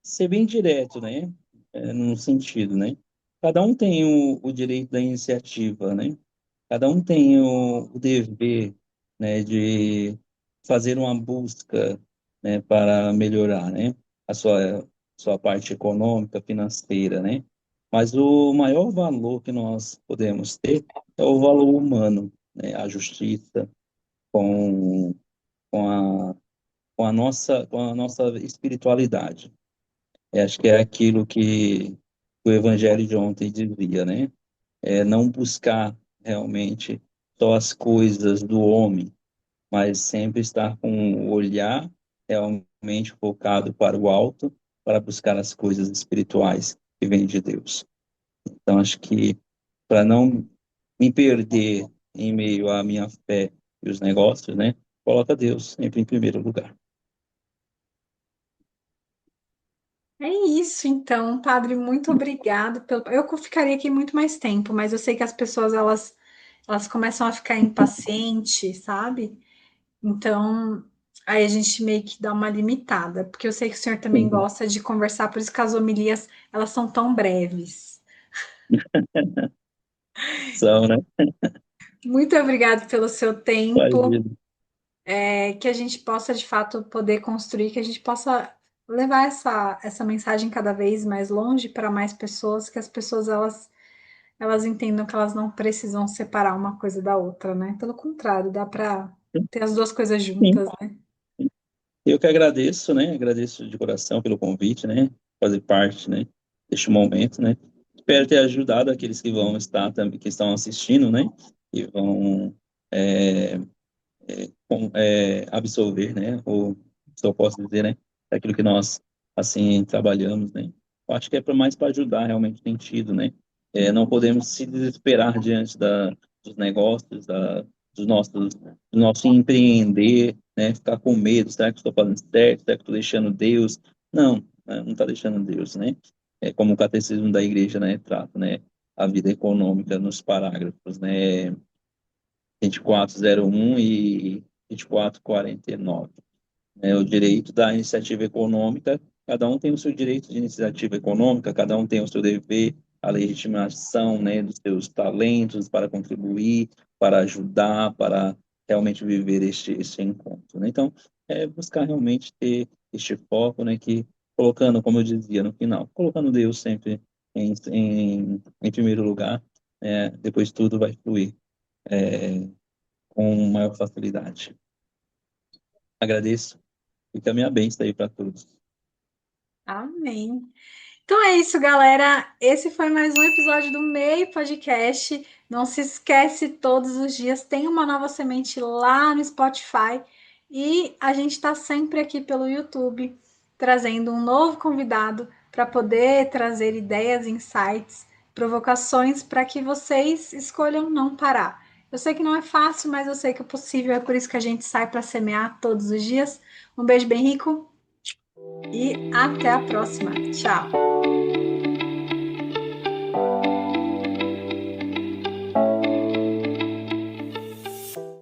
ser bem direto, né? Num sentido, né? Cada um tem o direito da iniciativa, né? Cada um tem o dever, né, de fazer uma busca, né, para melhorar, né, a sua parte econômica, financeira, né? Mas o maior valor que nós podemos ter é o valor humano, né? A justiça com, com a, com a nossa espiritualidade. Acho que é aquilo que o Evangelho de ontem dizia, né? não buscar realmente só as coisas do homem, mas sempre estar com o olhar realmente focado para o alto, para buscar as coisas espirituais que vêm de Deus. Então, acho que para não me perder em meio à minha fé e os negócios, né, coloca Deus sempre em primeiro lugar. É isso, então, padre, muito obrigado pelo. Eu ficaria aqui muito mais tempo, mas eu sei que as pessoas elas começam a ficar impacientes, sabe? Então, aí a gente meio que dá uma limitada, porque eu sei que o senhor também Sim. gosta de conversar, por isso que as homilias, elas são tão breves. São, né? Muito obrigado pelo seu tempo, Imagina. que a gente possa de fato poder construir, que a gente possa levar essa mensagem cada vez mais longe para mais pessoas, que as pessoas elas entendam que elas não precisam separar uma coisa da outra, né? Pelo contrário, dá para ter as duas coisas Sim. juntas, né? Eu que agradeço, né? Agradeço de coração pelo convite, né? Fazer parte, né? Deste momento, né? Espero ter ajudado aqueles que vão estar também, que estão assistindo, né? E vão é, absorver, né? Ou se eu posso dizer, né? Daquilo que nós assim trabalhamos, né? Eu acho que é para mais para ajudar realmente tem tido, né? Não podemos se desesperar diante dos negócios, do nosso empreender, né? Ficar com medo, será que estou fazendo certo? Será que estou deixando Deus? Não, né? Não está deixando Deus, né? É como o catecismo da igreja, né? Trata, né? A vida econômica nos parágrafos, né? 2401 e 2449. O direito da iniciativa econômica, cada um tem o seu direito de iniciativa econômica, cada um tem o seu dever, a legitimação, né, dos seus talentos para contribuir, para ajudar, para realmente viver este encontro, né? Então, buscar realmente ter este foco, né, que colocando, como eu dizia no final, colocando Deus sempre em primeiro lugar, depois tudo vai fluir com maior facilidade. Agradeço e que a minha bênção aí para todos. Amém. Então é isso, galera. Esse foi mais um episódio do MEI Podcast. Não se esquece, todos os dias tem uma nova semente lá no Spotify. E a gente está sempre aqui pelo YouTube, trazendo um novo convidado para poder trazer ideias, insights, provocações para que vocês escolham não parar. Eu sei que não é fácil, mas eu sei que é possível. É por isso que a gente sai para semear todos os dias. Um beijo bem rico e até a próxima. Tchau!